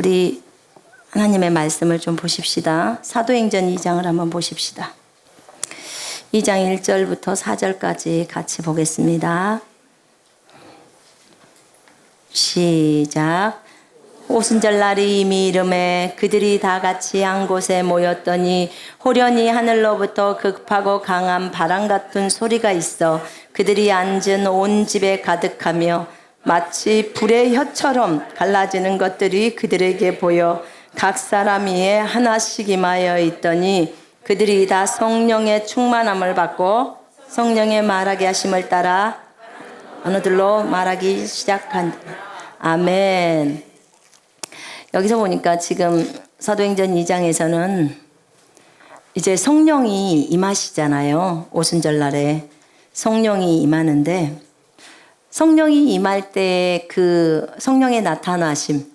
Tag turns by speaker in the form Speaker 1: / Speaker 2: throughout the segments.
Speaker 1: 우리 하나님의 말씀을 좀 보십시다. 사도행전 2장을 한번 보십시다. 2장 1절부터 4절까지 같이 보겠습니다. 시작. 오순절날이 이미 이름에 그들이 다 같이 한 곳에 모였더니 호련히 하늘로부터 급하고 강한 바람 같은 소리가 있어 그들이 앉은 온 집에 가득하며 마치 불의 혀처럼 갈라지는 것들이 그들에게 보여 각 사람 위에 하나씩 임하여 있더니 그들이 다 성령의 충만함을 받고 성령의 말하게 하심을 따라 언어들로 말하기 시작한. 아멘. 여기서 보니까 지금 사도행전 2장에서는 이제 성령이 임하시잖아요. 오순절날에 성령이 임하는데 성령이 임할 때 그 성령이 나타나실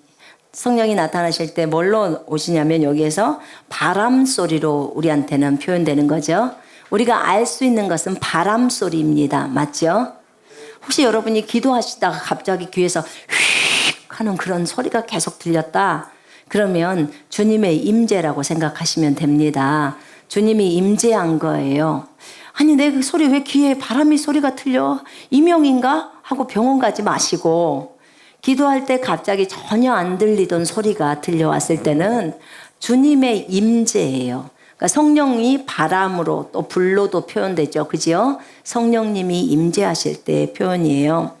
Speaker 1: 때 뭘로 오시냐면 여기에서 바람 소리로 우리한테는 표현되는 거죠. 우리가 알 수 있는 것은 바람 소리입니다. 맞죠? 혹시 여러분이 기도하시다가 갑자기 귀에서 휙 하는 그런 소리가 계속 들렸다. 그러면 주님의 임재라고 생각하시면 됩니다. 주님이 임재한 거예요. 아니 내 그 소리 왜 귀에 바람이 소리가 들려? 이명인가? 하고 병원 가지 마시고 기도할 때 갑자기 전혀 안 들리던 소리가 들려왔을 때는 주님의 임재예요. 그러니까 성령이 바람으로 또 불로도 표현되죠. 그죠? 성령님이 임재하실 때의 표현이에요.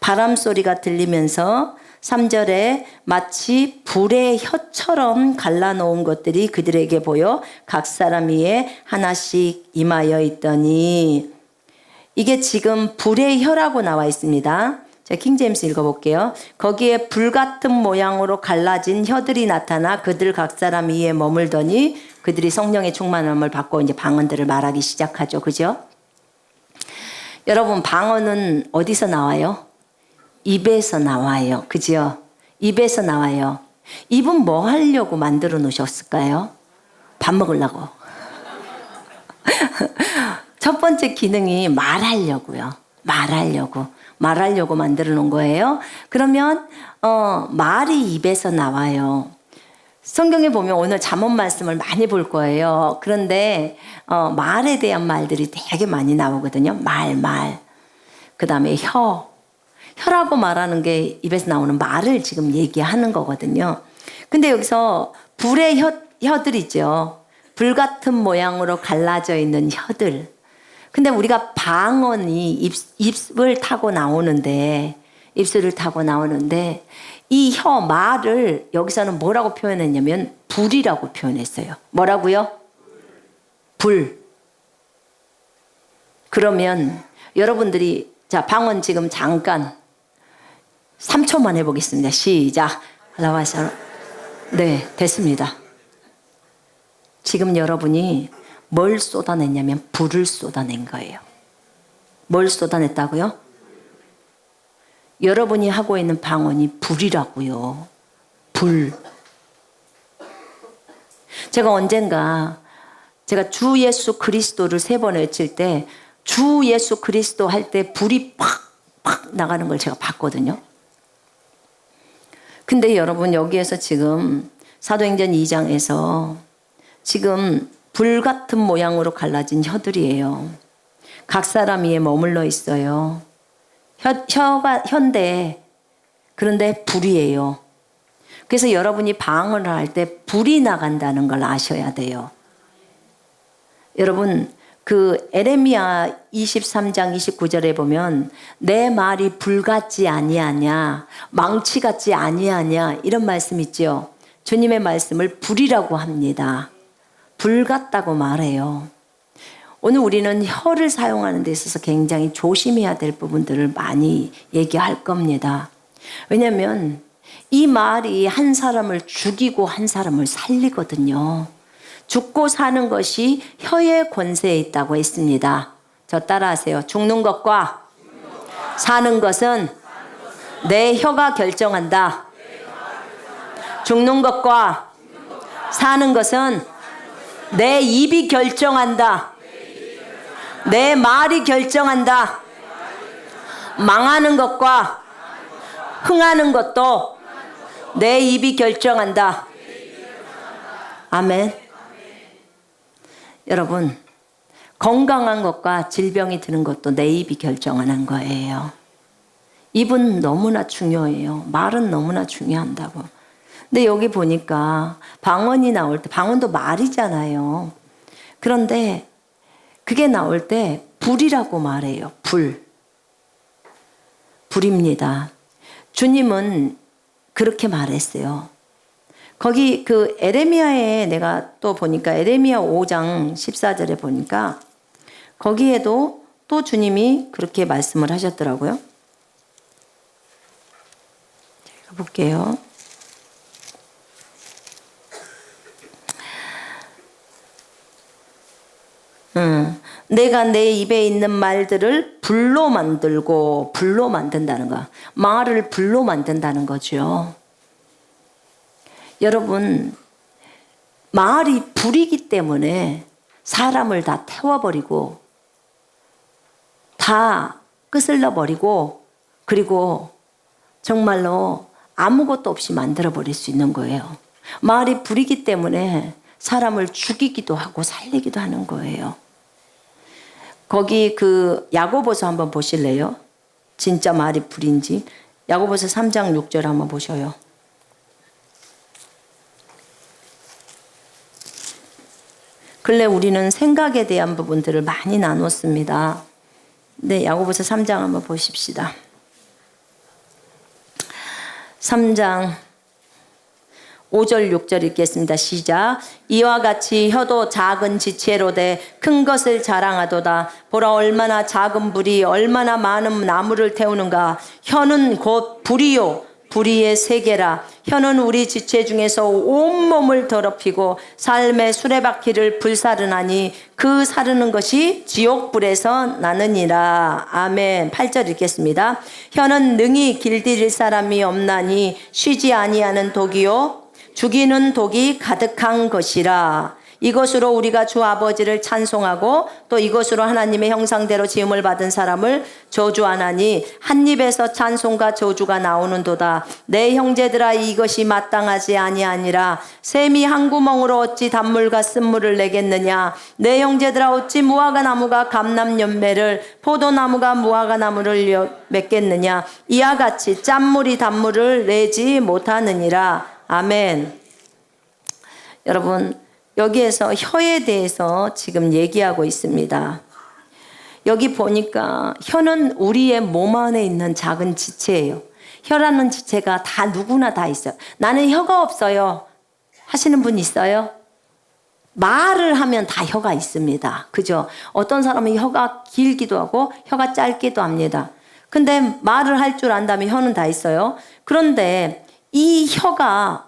Speaker 1: 바람 소리가 들리면서 3절에 마치 불의 혀처럼 갈라놓은 것들이 그들에게 보여 각 사람 위에 하나씩 임하여 있더니 이게 지금 불의 혀라고 나와 있습니다. 제가 킹제임스 읽어볼게요. 거기에 불같은 모양으로 갈라진 혀들이 나타나 그들 각 사람 위에 머물더니 그들이 성령의 충만함을 받고 이제 방언들을 말하기 시작하죠. 그죠? 여러분 방언은 어디서 나와요? 입에서 나와요. 그죠? 입에서 나와요. 입은 뭐 하려고 만들어 놓으셨을까요? 밥 먹으려고. 첫 번째 기능이 말하려고요. 말하려고 만들어 놓은 거예요. 그러면 말이 입에서 나와요. 성경에 보면 오늘 잠언 말씀을 많이 볼 거예요. 그런데 말에 대한 말들이 되게 많이 나오거든요. 말. 그 다음에 혀라고 말하는 게 입에서 나오는 말을 지금 얘기하는 거거든요. 근데 여기서 불의 혀들이죠. 불 같은 모양으로 갈라져 있는 혀들. 근데 우리가 방언이 입술을 타고 나오는데 이 말을 여기서는 뭐라고 표현했냐면 불이라고 표현했어요. 뭐라고요? 불. 그러면 여러분들이 자 방언 지금 잠깐 3초만 해보겠습니다. 시작. 네, 됐습니다. 지금 여러분이 뭘 쏟아냈냐면 불을 쏟아낸 거예요. 뭘 쏟아냈다고요? 여러분이 하고 있는 방언이 불이라고요. 불. 제가 언젠가 주 예수 그리스도를 3번 외칠 때 주 예수 그리스도 할 때 불이 팍 나가는 걸 제가 봤거든요. 근데 여러분 여기에서 지금 사도행전 2장에서 지금 불 같은 모양으로 갈라진 혀들이에요. 각 사람 위에 머물러 있어요. 혀인데 그런데 불이에요. 그래서 여러분이 방언을 할 때 불이 나간다는 걸 아셔야 돼요. 여러분 그 에레미야 23장 29절에 보면 내 말이 불같지 아니하냐 망치같지 아니하냐 이런 말씀 있죠. 주님의 말씀을 불이라고 합니다. 불 같다고 말해요. 오늘 우리는 혀를 사용하는 데 있어서 굉장히 조심해야 될 부분들을 많이 얘기할 겁니다. 왜냐하면 이 말이 한 사람을 죽이고 한 사람을 살리거든요. 죽고 사는 것이 혀의 권세에 있다고 했습니다. 저 따라하세요. 죽는 것과 사는 것은 내 혀가 결정한다. 죽는 것과 사는 것은 내 입이 결정한다. 내 말이 결정한다. 망하는 것과 흥하는 것도 내 입이 결정한다. 아멘. 여러분, 건강한 것과 질병이 드는 것도 내 입이 결정하는 거예요. 입은 너무나 중요해요. 말은 너무나 중요한다고. 근데 여기 보니까 방언이 나올 때, 방언도 말이잖아요. 그런데 그게 나올 때 불이라고 말해요. 불입니다. 주님은 그렇게 말했어요. 거기 그 에레미야에 내가 또 보니까 에레미야 5장 14절에 보니까 거기에도 또 주님이 그렇게 말씀을 하셨더라고요. 제가 볼게요. 내가 내 입에 있는 말들을 불로 만들고, 불로 만든다는 거. 말을 불로 만든다는 거죠. 여러분, 말이 불이기 때문에 사람을 다 태워버리고, 다 끄슬러버리고, 그리고 정말로 아무것도 없이 만들어버릴 수 있는 거예요. 말이 불이기 때문에 사람을 죽이기도 하고 살리기도 하는 거예요. 거기 그 야고보서 한번 보실래요? 진짜 말이 불인지. 야고보서 3장 6절 한번 보셔요. 근래 우리는 생각에 대한 부분들을 많이 나눴습니다. 네, 야고보서 3장 한번 보십시다. 3장 5절 6절 읽겠습니다. 시작. 이와 같이 혀도 작은 지체로되 큰 것을 자랑하도다. 보라 얼마나 작은 불이 얼마나 많은 나무를 태우는가. 혀는 곧 불이요 불의의 세계라. 혀는 우리 지체 중에서 온몸을 더럽히고 삶의 수레바퀴를 불사르나니 그 사르는 것이 지옥불에서 나느니라. 아멘. 8절 읽겠습니다. 혀는 능히 길들일 사람이 없나니 쉬지 아니하는 독이요 죽이는 독이 가득한 것이라. 이것으로 우리가 주 아버지를 찬송하고 또 이것으로 하나님의 형상대로 지음을 받은 사람을 저주하나니 한 입에서 찬송과 저주가 나오는도다. 내 형제들아 이것이 마땅하지 아니하니라. 샘이 한 구멍으로 어찌 단물과 쓴물을 내겠느냐. 내 형제들아 어찌 무화과 나무가 감람 열매를 포도나무가 무화과 나무를 맺겠느냐. 이와 같이 짠물이 단물을 내지 못하느니라. 아멘. 여러분, 여기에서 혀에 대해서 지금 얘기하고 있습니다. 여기 보니까 혀는 우리의 몸 안에 있는 작은 지체예요. 혀라는 지체가 다 누구나 다 있어요. 나는 혀가 없어요 하시는 분 있어요? 말을 하면 다 혀가 있습니다. 그죠? 어떤 사람은 혀가 길기도 하고 혀가 짧기도 합니다. 근데 말을 할 줄 안다면 혀는 다 있어요. 그런데 이 혀가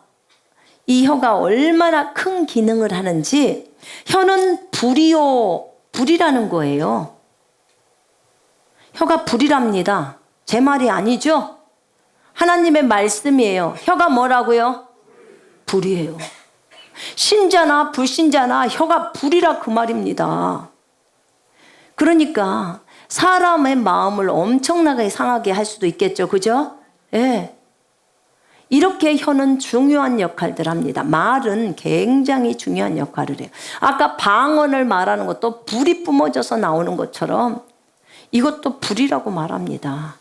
Speaker 1: 얼마나 큰 기능을 하는지. 혀는 불이라는 거예요. 혀가 불이랍니다. 제 말이 아니죠? 하나님의 말씀이에요. 혀가 뭐라고요? 불이에요. 신자나 불신자나 혀가 불이라 그 말입니다. 그러니까 사람의 마음을 엄청나게 상하게 할 수도 있겠죠. 그죠? 예. 이렇게 혀는 중요한 역할들 합니다. 말은 굉장히 중요한 역할을 해요. 아까 방언을 말하는 것도 불이 뿜어져서 나오는 것처럼 이것도 불이라고 말합니다.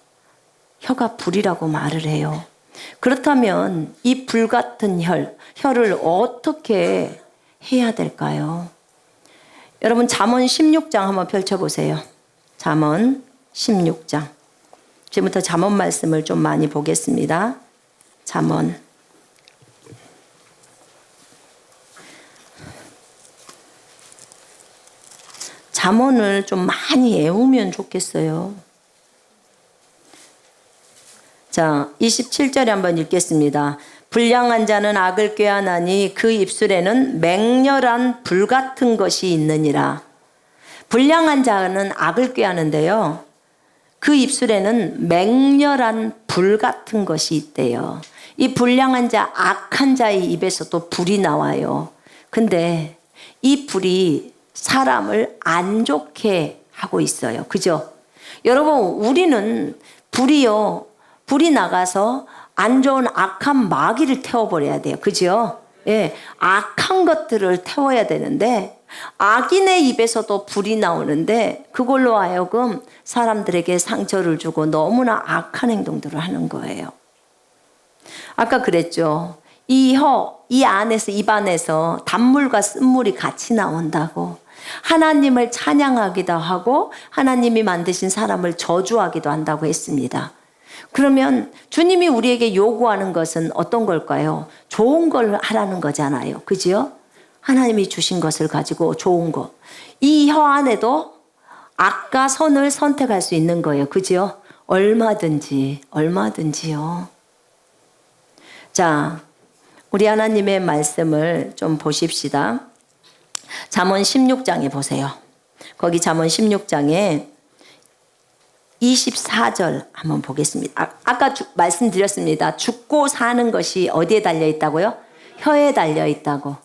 Speaker 1: 혀가 불이라고 말을 해요. 그렇다면 이 불같은 혀를 어떻게 해야 될까요? 여러분 잠언 16장 한번 펼쳐보세요. 잠언 16장. 지금부터 잠언 말씀을 좀 많이 보겠습니다. 잠언을 좀 많이 외우면 좋겠어요. 자, 27절에 한번 읽겠습니다. 불량한 자는 악을 꾀하나니 그 입술에는 맹렬한 불 같은 것이 있느니라. 불량한 자는 악을 꾀하는데요. 그 입술에는 맹렬한 불 같은 것이 있대요. 이 불량한 자, 악한 자의 입에서도 불이 나와요. 근데 이 불이 사람을 안 좋게 하고 있어요. 그죠? 여러분, 우리는 불이 나가서 안 좋은 악한 마귀를 태워버려야 돼요. 그죠? 예, 악한 것들을 태워야 되는데 악인의 입에서도 불이 나오는데 그걸로 하여금 사람들에게 상처를 주고 너무나 악한 행동들을 하는 거예요. 아까 그랬죠. 이 안에서, 입 안에서 단물과 쓴물이 같이 나온다고. 하나님을 찬양하기도 하고 하나님이 만드신 사람을 저주하기도 한다고 했습니다. 그러면 주님이 우리에게 요구하는 것은 어떤 걸까요? 좋은 걸 하라는 거잖아요. 그죠? 하나님이 주신 것을 가지고 좋은 거. 이 혀 안에도 악과 선을 선택할 수 있는 거예요. 그죠? 얼마든지요. 자, 우리 하나님의 말씀을 좀 보십시다. 잠언 16장에 보세요. 거기 잠언 16장에 24절 한번 보겠습니다. 아까 말씀드렸습니다. 죽고 사는 것이 어디에 달려 있다고요? 혀에 달려 있다고.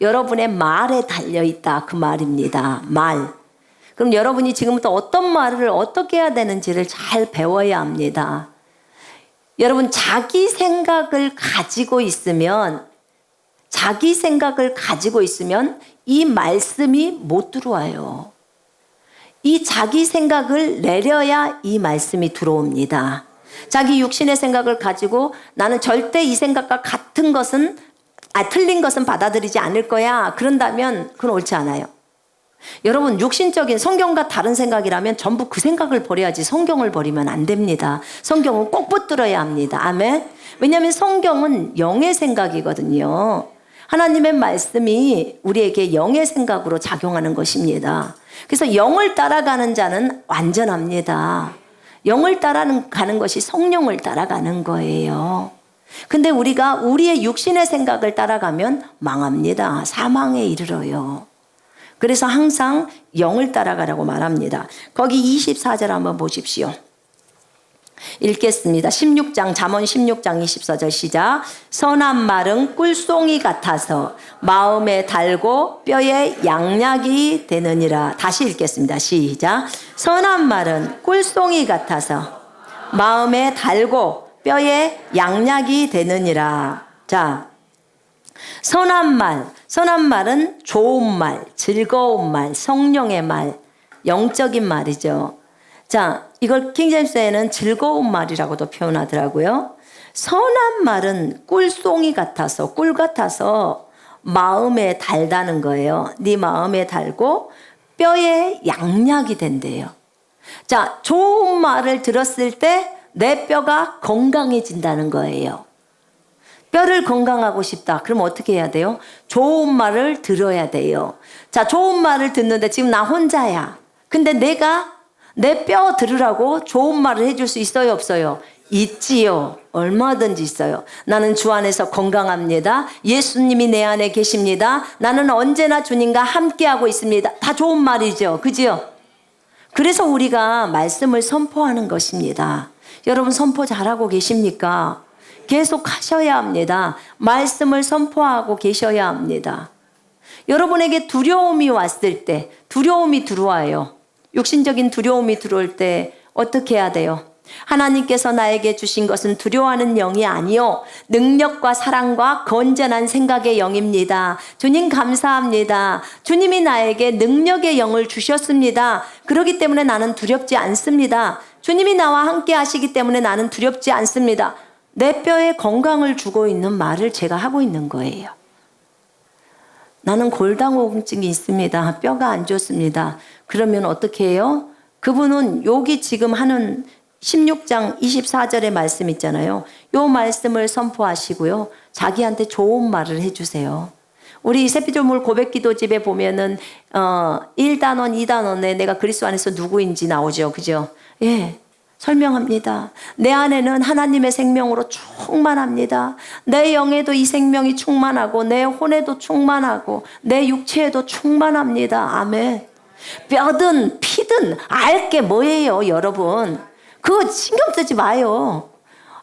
Speaker 1: 여러분의 말에 달려 있다 그 말입니다. 말. 그럼 여러분이 지금부터 어떤 말을 어떻게 해야 되는지를 잘 배워야 합니다. 여러분 자기 생각을 가지고 있으면 이 말씀이 못 들어와요. 이 자기 생각을 내려야 이 말씀이 들어옵니다. 자기 육신의 생각을 가지고 나는 절대 이 생각과 같은 것은 틀린 것은 받아들이지 않을 거야. 그런다면 그건 옳지 않아요. 여러분 육신적인 성경과 다른 생각이라면 전부 그 생각을 버려야지 성경을 버리면 안 됩니다. 성경은 꼭 붙들어야 합니다. 아멘. 왜냐하면 성경은 영의 생각이거든요. 하나님의 말씀이 우리에게 영의 생각으로 작용하는 것입니다. 그래서 영을 따라가는 자는 완전합니다. 영을 따라가는 것이 성령을 따라가는 거예요. 근데 우리가 우리의 육신의 생각을 따라가면 망합니다. 사망에 이르러요. 그래서 항상 영을 따라가라고 말합니다. 거기 24절 한번 보십시오. 읽겠습니다. 잠언 16장 24절 시작. 선한 말은 꿀송이 같아서 마음에 달고 뼈에 양약이 되느니라. 다시 읽겠습니다. 시작. 선한 말은 꿀송이 같아서 마음에 달고 뼈에 양약이 되느니라. 자, 선한 말은 좋은 말, 즐거운 말, 성령의 말, 영적인 말이죠. 자, 이걸 킹제임스에는 즐거운 말이라고도 표현하더라고요. 선한 말은 꿀송이 같아서, 꿀 같아서 마음에 달다는 거예요. 네 마음에 달고 뼈에 양약이 된대요. 자, 좋은 말을 들었을 때 내 뼈가 건강해진다는 거예요. 뼈를 건강하고 싶다. 그럼 어떻게 해야 돼요? 좋은 말을 들어야 돼요. 자, 좋은 말을 듣는데 지금 나 혼자야. 근데 내가 내 뼈 들으라고 좋은 말을 해줄 수 있어요, 없어요? 있지요. 얼마든지 있어요. 나는 주 안에서 건강합니다. 예수님이 내 안에 계십니다. 나는 언제나 주님과 함께하고 있습니다. 다 좋은 말이죠. 그지요? 그래서 우리가 말씀을 선포하는 것입니다. 여러분 선포 잘하고 계십니까? 계속 하셔야 합니다. 말씀을 선포하고 계셔야 합니다. 여러분에게 두려움이 왔을 때, 두려움이 들어와요. 육신적인 두려움이 들어올 때 어떻게 해야 돼요? 하나님께서 나에게 주신 것은 두려워하는 영이 아니요 능력과 사랑과 건전한 생각의 영입니다. 주님 감사합니다. 주님이 나에게 능력의 영을 주셨습니다. 그렇기 때문에 나는 두렵지 않습니다. 주님이 나와 함께 하시기 때문에 나는 두렵지 않습니다. 내 뼈에 건강을 주고 있는 말을 제가 하고 있는 거예요. 나는 골다공증이 있습니다. 뼈가 안 좋습니다. 그러면 어떻게 해요? 그분은 여기 지금 하는 16장 24절의 말씀 있잖아요. 요 말씀을 선포하시고요. 자기한테 좋은 말을 해주세요. 우리 새피조물 고백기도집에 보면은 1단원, 2단원에 내가 그리스도 안에서 누구인지 나오죠. 그죠? 예. 설명합니다. 내 안에는 하나님의 생명으로 충만합니다. 내 영에도 이 생명이 충만하고 내 혼에도 충만하고 내 육체에도 충만합니다. 아멘. 뼈든 피든 알 게 뭐예요, 여러분. 그거 신경 쓰지 마요.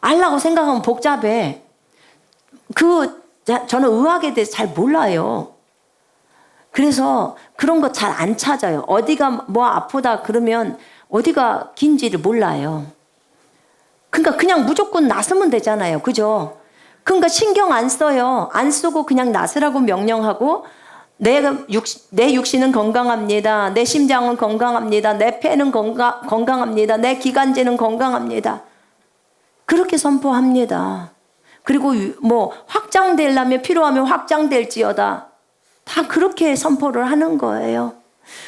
Speaker 1: 알라고 생각하면 복잡해. 저는 의학에 대해서 잘 몰라요. 그래서 그런 거 잘 안 찾아요. 어디가 뭐 아프다 그러면 어디가 긴지를 몰라요. 그러니까 그냥 무조건 나서면 되잖아요. 그죠? 그러니까 신경 안 써요. 안 쓰고 그냥 나서라고 명령하고 내 육신은 건강합니다. 내 심장은 건강합니다. 내 폐는 건강합니다. 내 기관지는 건강합니다. 그렇게 선포합니다. 그리고 뭐 확장되려면 필요하면 확장될지어다. 다 그렇게 선포를 하는 거예요.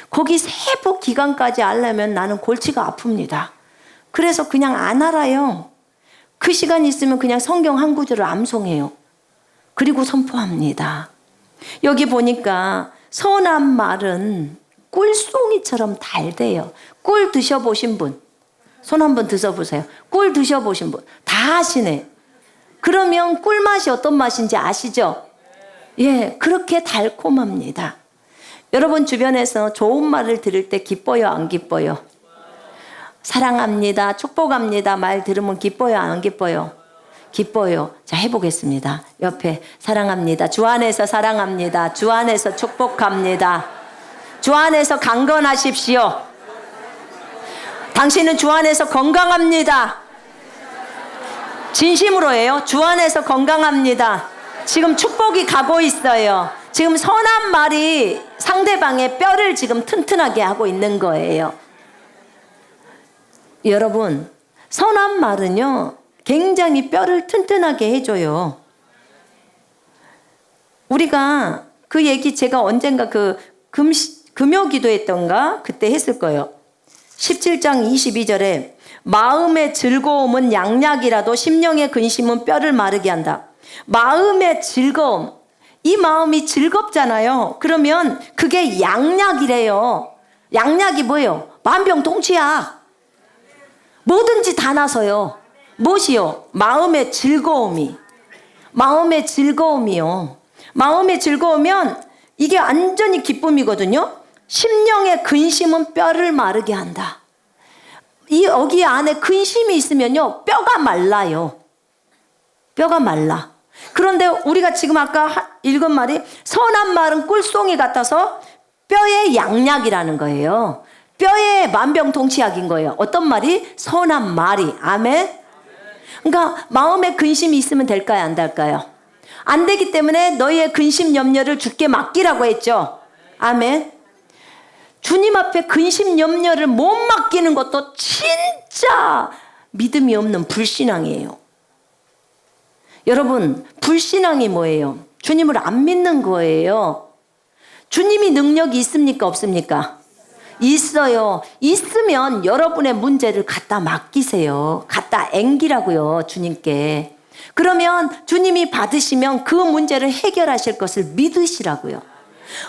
Speaker 1: 거기 세부 기간까지 알려면 나는 골치가 아픕니다. 그래서 그냥 안 알아요. 그 시간 있으면 그냥 성경 한 구절을 암송해요. 그리고 선포합니다. 여기 보니까 선한 말은 꿀송이처럼 달대요. 꿀 드셔보신 분? 손 한번 드셔보세요. 꿀 드셔보신 분? 다 아시네. 그러면 꿀맛이 어떤 맛인지 아시죠? 예, 그렇게 달콤합니다. 여러분 주변에서 좋은 말을 들을 때 기뻐요, 안 기뻐요? 사랑합니다, 축복합니다 말 들으면 기뻐요, 안 기뻐요? 기뻐요. 자, 해보겠습니다. 옆에 사랑합니다. 주 안에서 사랑합니다. 주 안에서 축복합니다. 주 안에서 강건하십시오. 당신은 주 안에서 건강합니다. 진심으로 해요. 주 안에서 건강합니다. 지금 축복이 가고 있어요. 지금 선한 말이 상대방의 뼈를 지금 튼튼하게 하고 있는 거예요. 여러분, 선한 말은요 굉장히 뼈를 튼튼하게 해줘요. 우리가 그 얘기 제가 언젠가 그 금요기도 했던가 그때 했을 거예요. 17장 22절에 마음의 즐거움은 양약이라도 심령의 근심은 뼈를 마르게 한다. 마음의 즐거움, 이 마음이 즐겁잖아요. 그러면 그게 양약이래요. 양약이 뭐예요? 만병통치약. 뭐든지 다 나서요. 무엇이요? 마음의 즐거움이. 마음의 즐거움이요. 마음의 즐거우면 이게 완전히 기쁨이거든요. 심령의 근심은 뼈를 마르게 한다. 여기 안에 근심이 있으면요 뼈가 말라요. 뼈가 말라. 그런데 우리가 지금 아까 읽은 말이 선한 말은 꿀송이 같아서 뼈의 양약이라는 거예요. 뼈의 만병통치약인 거예요. 어떤 말이? 선한 말이. 아멘. 그러니까 마음에 근심이 있으면 될까요, 안 될까요? 안 되기 때문에 너희의 근심 염려를 주께 맡기라고 했죠. 아멘. 주님 앞에 근심 염려를 못 맡기는 것도 진짜 믿음이 없는 불신앙이에요. 여러분, 불신앙이 뭐예요? 주님을 안 믿는 거예요. 주님이 능력이 있습니까, 없습니까? 있어요. 있으면 여러분의 문제를 갖다 맡기세요. 갖다 앵기라고요, 주님께. 그러면 주님이 받으시면 그 문제를 해결하실 것을 믿으시라고요.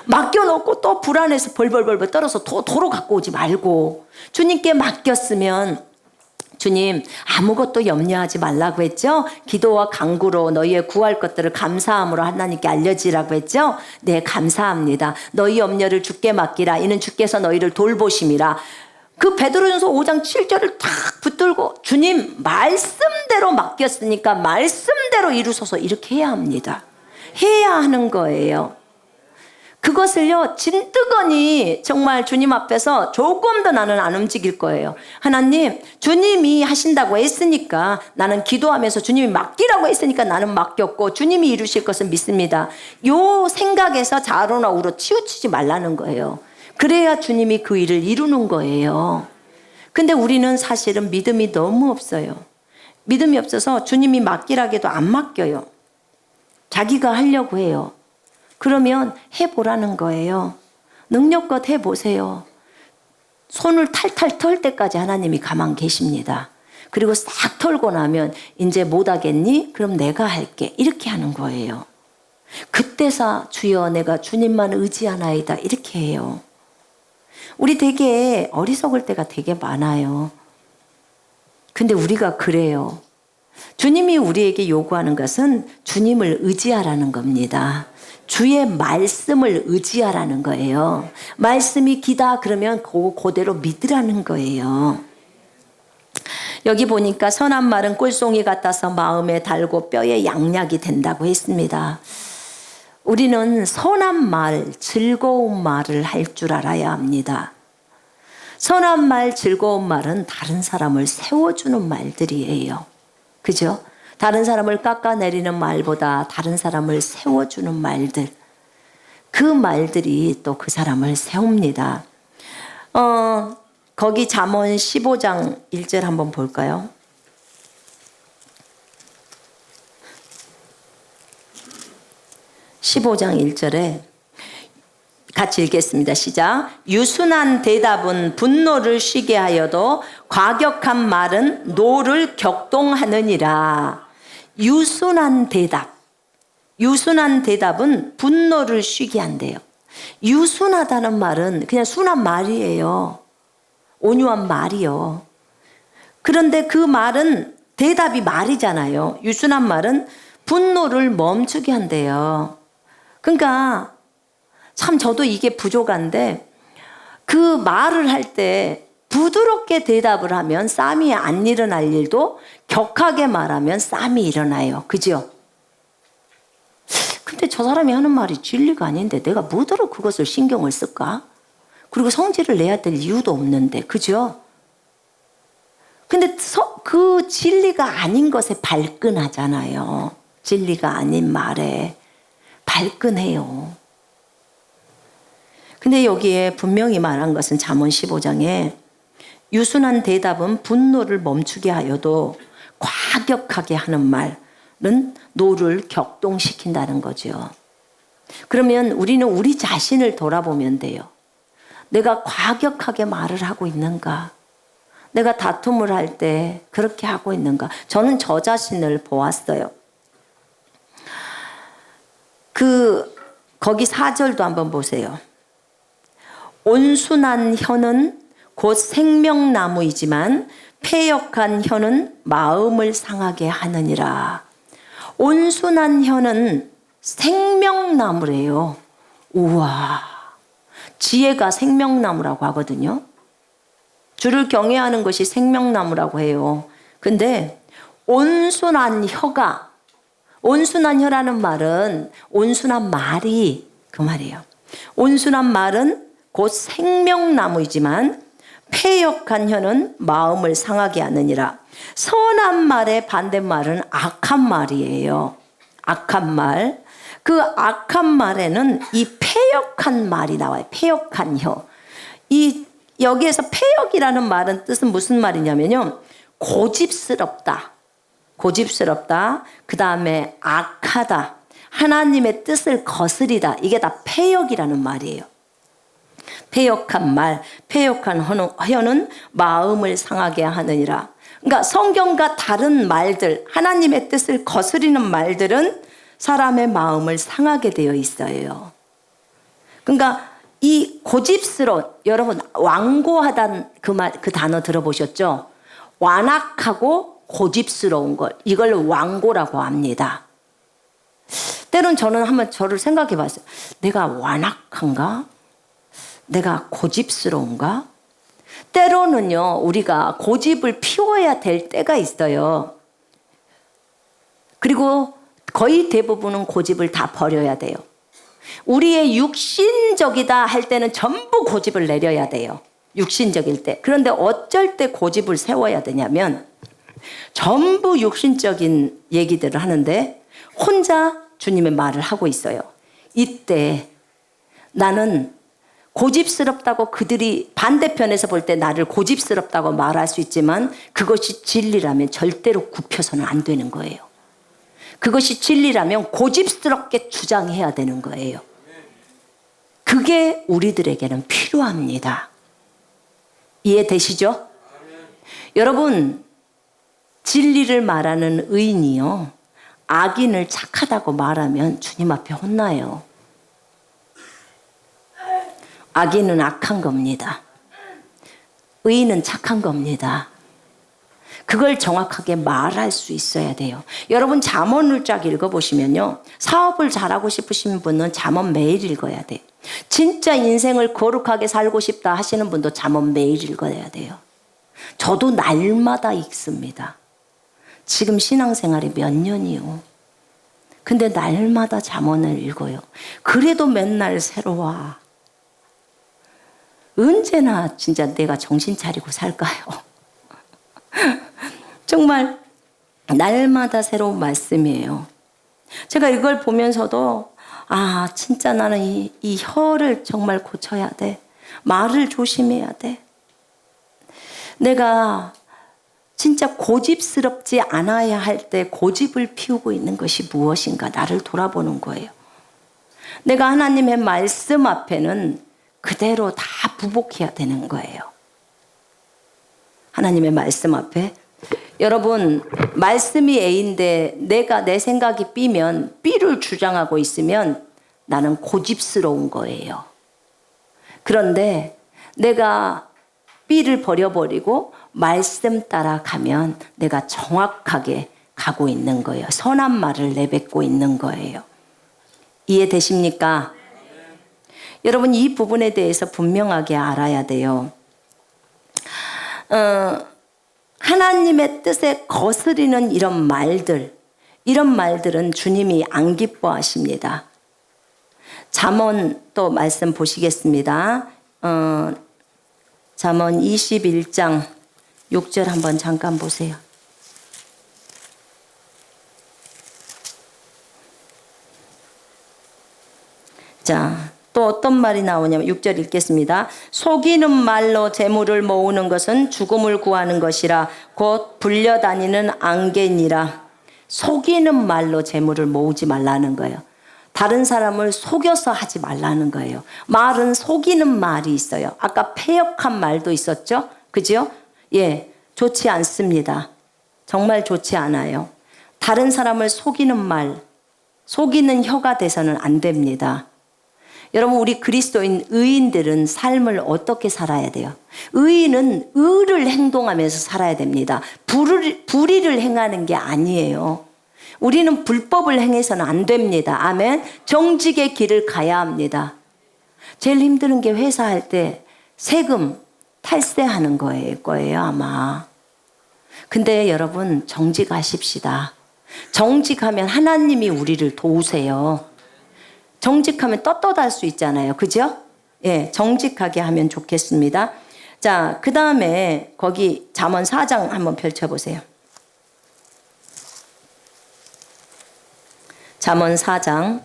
Speaker 1: 맡겨놓고 또 불안해서 벌벌벌 떨어서 도로 갖고 오지 말고 주님께 맡겼으면 주님 아무것도 염려하지 말라고 했죠. 기도와 간구로 너희의 구할 것들을 감사함으로 하나님께 알려지라고 했죠. 네, 감사합니다. 너희 염려를 주께 맡기라. 이는 주께서 너희를 돌보심이라. 그 베드로전서 5장 7절을 탁 붙들고 주님 말씀대로 맡겼으니까 말씀대로 이루소서 이렇게 해야 합니다. 해야 하는 거예요. 그것을요 진뜨거니 정말 주님 앞에서 조금 더 나는 안 움직일 거예요. 하나님, 주님이 하신다고 했으니까 나는 기도하면서 주님이 맡기라고 했으니까 나는 맡겼고 주님이 이루실 것을 믿습니다. 요 생각에서 좌로나 우로 치우치지 말라는 거예요. 그래야 주님이 그 일을 이루는 거예요. 근데 우리는 사실은 믿음이 너무 없어요. 믿음이 없어서 주님이 맡기라게도 안 맡겨요. 자기가 하려고 해요. 그러면 해보라는 거예요. 능력껏 해보세요. 손을 탈탈 털 때까지 하나님이 가만 계십니다. 그리고 싹 털고 나면 이제 못하겠니? 그럼 내가 할게. 이렇게 하는 거예요. 그때서 주여 내가 주님만 의지하나이다. 이렇게 해요. 우리 되게 어리석을 때가 되게 많아요. 근데 우리가 그래요. 주님이 우리에게 요구하는 것은 주님을 의지하라는 겁니다. 주의 말씀을 의지하라는 거예요. 말씀이 기다 그러면 그대로 믿으라는 거예요. 여기 보니까 선한 말은 꿀송이 같아서 마음에 달고 뼈에 양약이 된다고 했습니다. 우리는 선한 말, 즐거운 말을 할 줄 알아야 합니다. 선한 말, 즐거운 말은 다른 사람을 세워주는 말들이에요. 그죠? 다른 사람을 깎아내리는 말보다 다른 사람을 세워주는 말들. 그 말들이 또 그 사람을 세웁니다. 거기 잠언 15장 1절 한번 볼까요? (15장 1절에) 같이 읽겠습니다. 시작. 유순한 대답은 분노를 쉬게 하여도 과격한 말은 노를 격동하느니라. 유순한 대답은 분노를 쉬게 한대요. 유순하다는 말은 그냥 순한 말이에요. 온유한 말이요. 그런데 그 말은 대답이 말이잖아요. 유순한 말은 분노를 멈추게 한대요. 그러니까 참 저도 이게 부족한데 그 말을 할 때 부드럽게 대답을 하면 싸움이 안 일어날 일도 격하게 말하면 싸움이 일어나요. 그죠? 근데 저 사람이 하는 말이 진리가 아닌데 내가 뭐더러 그것을 신경을 쓸까? 그리고 성질을 내야 될 이유도 없는데, 그죠? 근데 그 진리가 아닌 것에 발끈하잖아요. 진리가 아닌 말에 발끈해요. 근데 여기에 분명히 말한 것은 잠언 15장에 유순한 대답은 분노를 멈추게 하여도 과격하게 하는 말은 노를 격동시킨다는 거죠. 그러면 우리는 우리 자신을 돌아보면 돼요. 내가 과격하게 말을 하고 있는가? 내가 다툼을 할 때 그렇게 하고 있는가? 저는 저 자신을 보았어요. 거기 4절도 한번 보세요. 온순한 혀는 곧 생명나무이지만 패역한 혀는 마음을 상하게 하느니라. 온순한 혀는 생명나무래요. 우와, 지혜가 생명나무라고 하거든요. 주를 경외하는 것이 생명나무라고 해요. 근데 온순한 혀라는 말은 온순한 말이 그 말이에요. 온순한 말은 곧 생명나무이지만 패역한 혀는 마음을 상하게 하느니라. 선한 말의 반대말은 악한 말이에요. 악한 말. 그 악한 말에는 이 패역한 말이 나와요. 패역한 혀. 여기에서 패역이라는 말은 뜻은 무슨 말이냐면요. 고집스럽다. 그 다음에 악하다. 하나님의 뜻을 거스리다. 이게 다 패역이라는 말이에요. 패역한 말, 패역한 혀는 마음을 상하게 하느니라. 그러니까 성경과 다른 말들, 하나님의 뜻을 거스리는 말들은 사람의 마음을 상하게 되어 있어요. 그러니까 이 고집스러운, 여러분 완고하다는 그 단어 들어보셨죠? 완악하고 고집스러운 것, 이걸 완고라고 합니다. 때론 저는 한번 저를 생각해 봤어요. 내가 완악한가? 내가 고집스러운가? 때로는요, 우리가 고집을 피워야 될 때가 있어요. 그리고 거의 대부분은 고집을 다 버려야 돼요. 우리의 육신적이다 할 때는 전부 고집을 내려야 돼요. 육신적일 때. 그런데 어쩔 때 고집을 세워야 되냐면 전부 육신적인 얘기들을 하는데 혼자 주님의 말을 하고 있어요. 이때 나는 고집스럽다고 그들이 반대편에서 볼 때 나를 고집스럽다고 말할 수 있지만 그것이 진리라면 절대로 굽혀서는 안 되는 거예요. 그것이 진리라면 고집스럽게 주장해야 되는 거예요. 그게 우리들에게는 필요합니다. 이해되시죠? 여러분, 진리를 말하는 의인이요, 악인을 착하다고 말하면 주님 앞에 혼나요. 악인은 악한 겁니다. 의인은 착한 겁니다. 그걸 정확하게 말할 수 있어야 돼요. 여러분 잠언을 쫙 읽어보시면요, 사업을 잘하고 싶으신 분은 잠언 매일 읽어야 돼요. 진짜 인생을 거룩하게 살고 싶다 하시는 분도 잠언 매일 읽어야 돼요. 저도 날마다 읽습니다. 지금 신앙생활이 몇 년이요. 근데 날마다 잠언을 읽어요. 그래도 맨날 새로워. 언제나 진짜 내가 정신 차리고 살까요? 정말 날마다 새로운 말씀이에요. 제가 이걸 보면서도 진짜 나는 이 혀를 정말 고쳐야 돼. 말을 조심해야 돼. 내가 진짜 고집스럽지 않아야 할 때 고집을 피우고 있는 것이 무엇인가 나를 돌아보는 거예요. 내가 하나님의 말씀 앞에는 그대로 다 부복해야 되는 거예요. 하나님의 말씀 앞에. 여러분, 말씀이 A인데 내가 내 생각이 B면 B를 주장하고 있으면 나는 고집스러운 거예요. 그런데 내가 B를 버려버리고 말씀 따라 가면 내가 정확하게 가고 있는 거예요. 선한 말을 내뱉고 있는 거예요. 이해되십니까? 여러분, 이 부분에 대해서 분명하게 알아야 돼요. 하나님의 뜻에 거스리는 이런 말들은 주님이 안 기뻐하십니다. 잠언 또 말씀 보시겠습니다. 잠언 21장 6절 한번 잠깐 보세요. 자, 또 어떤 말이 나오냐면 6절 읽겠습니다. 속이는 말로 재물을 모으는 것은 죽음을 구하는 것이라 곧 불려다니는 안개니라. 속이는 말로 재물을 모으지 말라는 거예요. 다른 사람을 속여서 하지 말라는 거예요. 말은 속이는 말이 있어요. 아까 패역한 말도 있었죠? 그죠? 예, 좋지 않습니다. 정말 좋지 않아요. 다른 사람을 속이는 말, 속이는 혀가 돼서는 안 됩니다. 여러분, 우리 그리스도인 의인들은 삶을 어떻게 살아야 돼요? 의인은 의를 행동하면서 살아야 됩니다. 불의를 행하는 게 아니에요. 우리는 불법을 행해서는 안 됩니다. 아멘. 정직의 길을 가야 합니다. 제일 힘든 게 회사할 때 세금 탈세하는 거예요 아마. 근데 여러분, 정직하십시다. 정직하면 하나님이 우리를 도우세요. 정직하면 떳떳할 수 있잖아요. 그죠? 예, 정직하게 하면 좋겠습니다. 자, 그 다음에 거기 잠언 4장 한번 펼쳐보세요. 잠언 4장.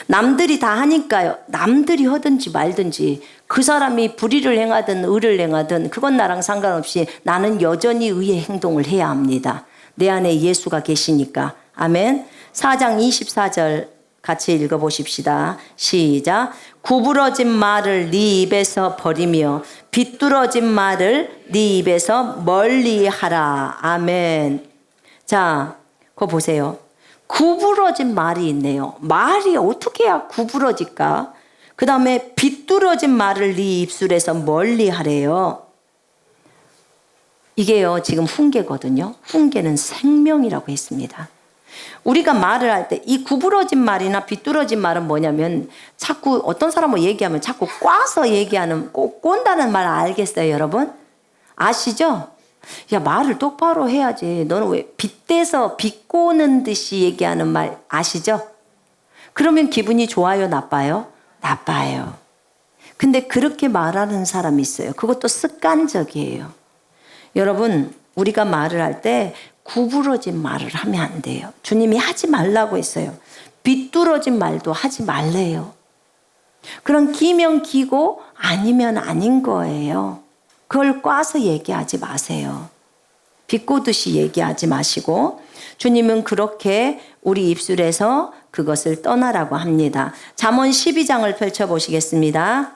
Speaker 1: 남들이 다 하니까요. 남들이 하든지 말든지 그 사람이 불의를 행하든 의를 행하든 그건 나랑 상관없이 나는 여전히 의의 행동을 해야 합니다. 내 안에 예수가 계시니까. 아멘. 4장 24절 같이 읽어보십시다. 시작. 구부러진 말을 네 입에서 버리며 비뚤어진 말을 네 입에서 멀리하라. 아멘. 자, 그거 보세요. 구부러진 말이 있네요. 말이 어떻게 해야 구부러질까? 그 다음에 비뚤어진 말을 네 입술에서 멀리하래요. 이게요, 지금 훈계거든요. 훈계는 생명이라고 했습니다. 우리가 말을 할 때 이 구부러진 말이나 비뚤어진 말은 뭐냐면 자꾸 어떤 사람을 얘기하면 자꾸 꽈서 얘기하는, 꼰다는 말 알겠어요, 여러분? 아시죠? 야, 말을 똑바로 해야지. 너는 왜 빗대서 비꼬는 듯이 얘기하는 말 아시죠? 그러면 기분이 좋아요, 나빠요? 나빠요. 근데 그렇게 말하는 사람이 있어요. 그것도 습관적이에요. 여러분, 우리가 말을 할 때 구부러진 말을 하면 안 돼요. 주님이 하지 말라고 했어요. 비뚤어진 말도 하지 말래요. 그런 기면 기고 아니면 아닌 거예요. 그걸 꽈서 얘기하지 마세요. 비꼬듯이 얘기하지 마시고 주님은 그렇게 우리 입술에서 그것을 떠나라고 합니다. 잠언 12장을 펼쳐보시겠습니다.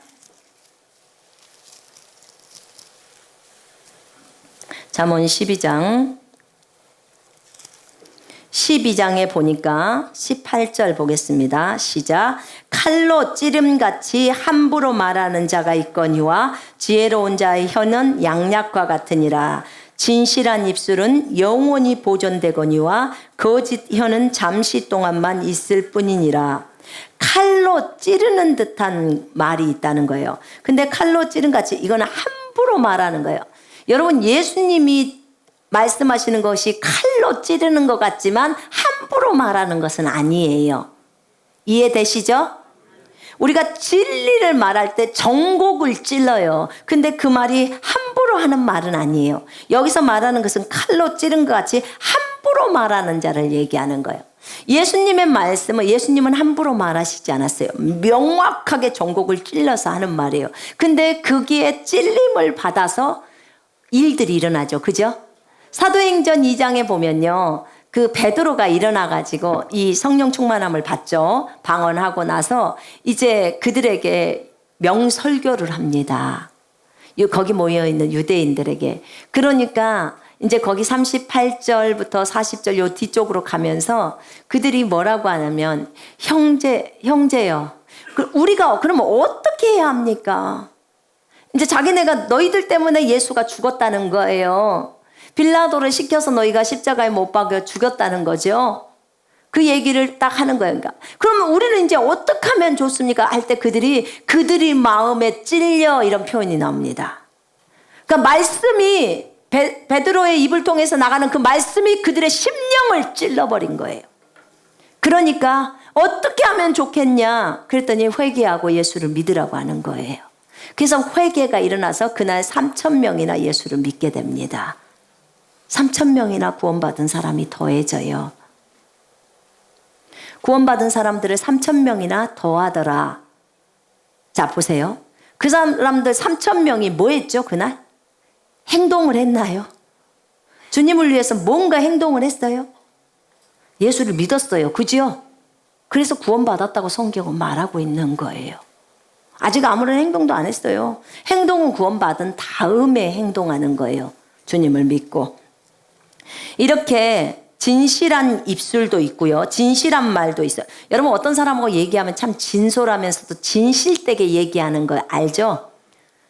Speaker 1: 잠언 12장에 보니까 18절 보겠습니다. 시작. 칼로 찌름같이 함부로 말하는 자가 있거니와 지혜로운 자의 혀는 양약과 같으니라. 진실한 입술은 영원히 보존되거니와 거짓 혀는 잠시 동안만 있을 뿐이니라. 칼로 찌르는 듯한 말이 있다는 거예요. 근데 칼로 찌름같이 이거는 함부로 말하는 거예요. 여러분, 예수님이 말씀하시는 것이 칼로 찌르는 것 같지만 함부로 말하는 것은 아니에요. 이해되시죠? 우리가 진리를 말할 때 정곡을 찔러요. 근데 그 말이 함부로 하는 말은 아니에요. 여기서 말하는 것은 칼로 찌른 것 같이 함부로 말하는 자를 얘기하는 거예요. 예수님의 말씀은 예수님은 함부로 말하시지 않았어요. 명확하게 정곡을 찔러서 하는 말이에요. 근데 거기에 찔림을 받아서 일들이 일어나죠. 그죠? 사도행전 2장에 보면요. 그 베드로가 일어나가지고 이 성령 충만함을 받죠. 방언하고 나서 이제 그들에게 명설교를 합니다. 거기 모여있는 유대인들에게. 그러니까 이제 거기 38절부터 40절 요 뒤쪽으로 가면서 그들이 뭐라고 하냐면 형제요. 우리가 그러면 어떻게 해야 합니까? 이제 자기네가 너희들 때문에 예수가 죽었다는 거예요. 빌라도를 시켜서 너희가 십자가에 못 박여 죽였다는 거죠. 그 얘기를 딱 하는 거예요. 그러니까 그러면 우리는 이제 어떻게 하면 좋습니까? 할 때 그들이 마음에 찔려 이런 표현이 나옵니다. 그러니까 말씀이 베드로의 입을 통해서 나가는 그 말씀이 그들의 심령을 찔러버린 거예요. 그러니까 어떻게 하면 좋겠냐? 그랬더니 회개하고 예수를 믿으라고 하는 거예요. 그래서 회개가 일어나서 그날 3,000명이나 예수를 믿게 됩니다. 3,000명이나 구원받은 사람이 더해져요. 구원받은 사람들을 3,000명이나 더하더라. 자, 보세요. 그 사람들 3,000명이 뭐 했죠, 그날? 행동을 했나요? 주님을 위해서 뭔가 행동을 했어요? 예수를 믿었어요. 그죠? 그래서 구원받았다고 성경은 말하고 있는 거예요. 아직 아무런 행동도 안 했어요. 행동은 구원받은 다음에 행동하는 거예요. 주님을 믿고. 이렇게 진실한 입술도 있고요. 진실한 말도 있어요. 여러분 어떤 사람하고 얘기하면 참 진솔하면서도 진실되게 얘기하는 거 알죠?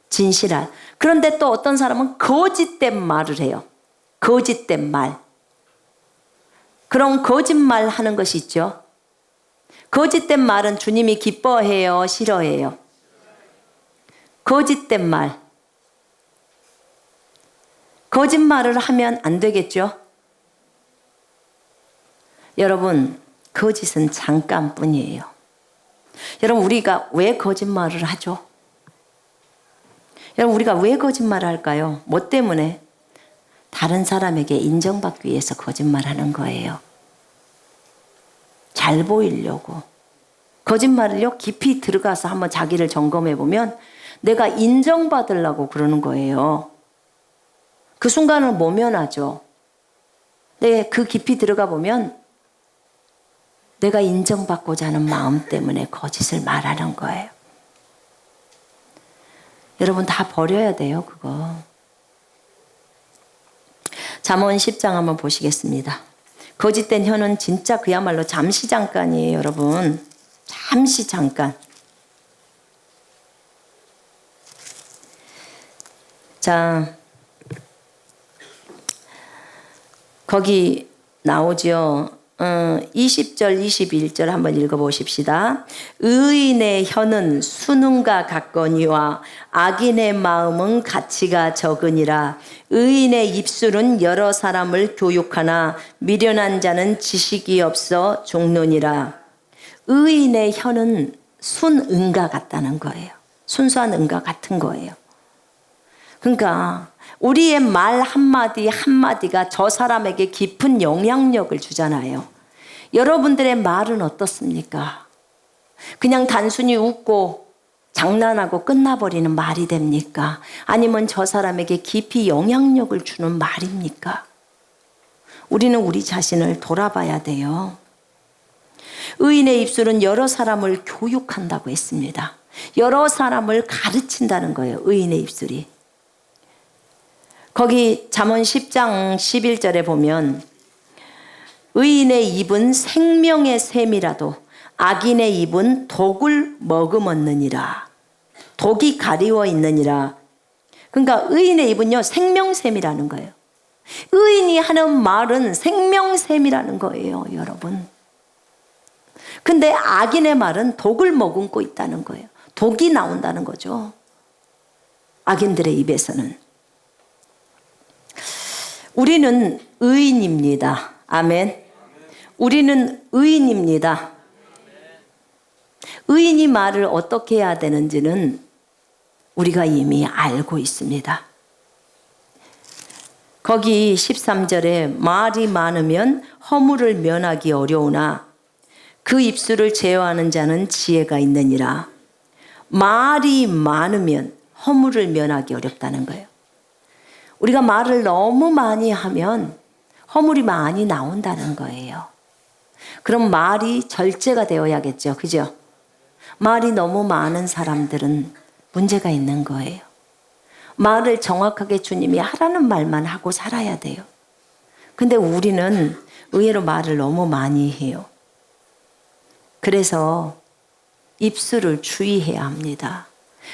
Speaker 1: 진실한. 그런데 또 어떤 사람은 거짓된 말을 해요. 거짓된 말. 그런 거짓말 하는 것이 있죠. 거짓된 말은 주님이 기뻐해요? 싫어해요? 거짓된 말. 거짓말을 하면 안 되겠죠? 여러분, 거짓은 잠깐뿐이에요. 여러분, 우리가 왜 거짓말을 하죠? 여러분, 우리가 왜 거짓말을 할까요? 뭐 때문에? 다른 사람에게 인정받기 위해서 거짓말하는 거예요. 잘 보이려고. 거짓말을요, 깊이 들어가서 한번 자기를 점검해 보면 내가 인정받으려고 그러는 거예요. 그 순간을 모면하죠. 네, 그 깊이 들어가 보면 내가 인정받고자 하는 마음 때문에 거짓을 말하는 거예요. 여러분 다 버려야 돼요, 그거. 잠언 10장 한번 보시겠습니다. 거짓된 혀는 진짜 그야말로 잠시 잠깐이에요, 여러분. 잠시 잠깐. 자, 거기 나오죠. 20절, 21절 한번 읽어보십시다. 의인의 혀는 수능과 같거니와 악인의 마음은 가치가 적으니라. 의인의 입술은 여러 사람을 교육하나 미련한 자는 지식이 없어 죽느니라. 의인의 혀는 순은과 같다는 거예요. 순수한 은과 같은 거예요. 그러니까 우리의 말 한마디 한마디가 저 사람에게 깊은 영향력을 주잖아요. 여러분들의 말은 어떻습니까? 그냥 단순히 웃고 장난하고 끝나버리는 말이 됩니까? 아니면 저 사람에게 깊이 영향력을 주는 말입니까? 우리는 우리 자신을 돌아봐야 돼요. 의인의 입술은 여러 사람을 교육한다고 했습니다. 여러 사람을 가르친다는 거예요. 의인의 입술이. 거기 잠언 10장 11절에 보면 의인의 입은 생명의 샘이라도 악인의 입은 독을 머금었느니라. 독이 가리워 있느니라. 그러니까 의인의 입은요 생명샘이라는 거예요. 의인이 하는 말은 생명샘이라는 거예요, 여러분. 근데 악인의 말은 독을 머금고 있다는 거예요. 독이 나온다는 거죠. 악인들의 입에서는. 우리는 의인입니다. 아멘. 우리는 의인입니다. 의인이 말을 어떻게 해야 되는지는 우리가 이미 알고 있습니다. 거기 13절에 말이 많으면 허물을 면하기 어려우나 그 입술을 제어하는 자는 지혜가 있느니라. 말이 많으면 허물을 면하기 어렵다는 거예요. 우리가 말을 너무 많이 하면 허물이 많이 나온다는 거예요. 그럼 말이 절제가 되어야겠죠. 그죠? 말이 너무 많은 사람들은 문제가 있는 거예요. 말을 정확하게 주님이 하라는 말만 하고 살아야 돼요. 근데 우리는 의외로 말을 너무 많이 해요. 그래서 입술을 주의해야 합니다.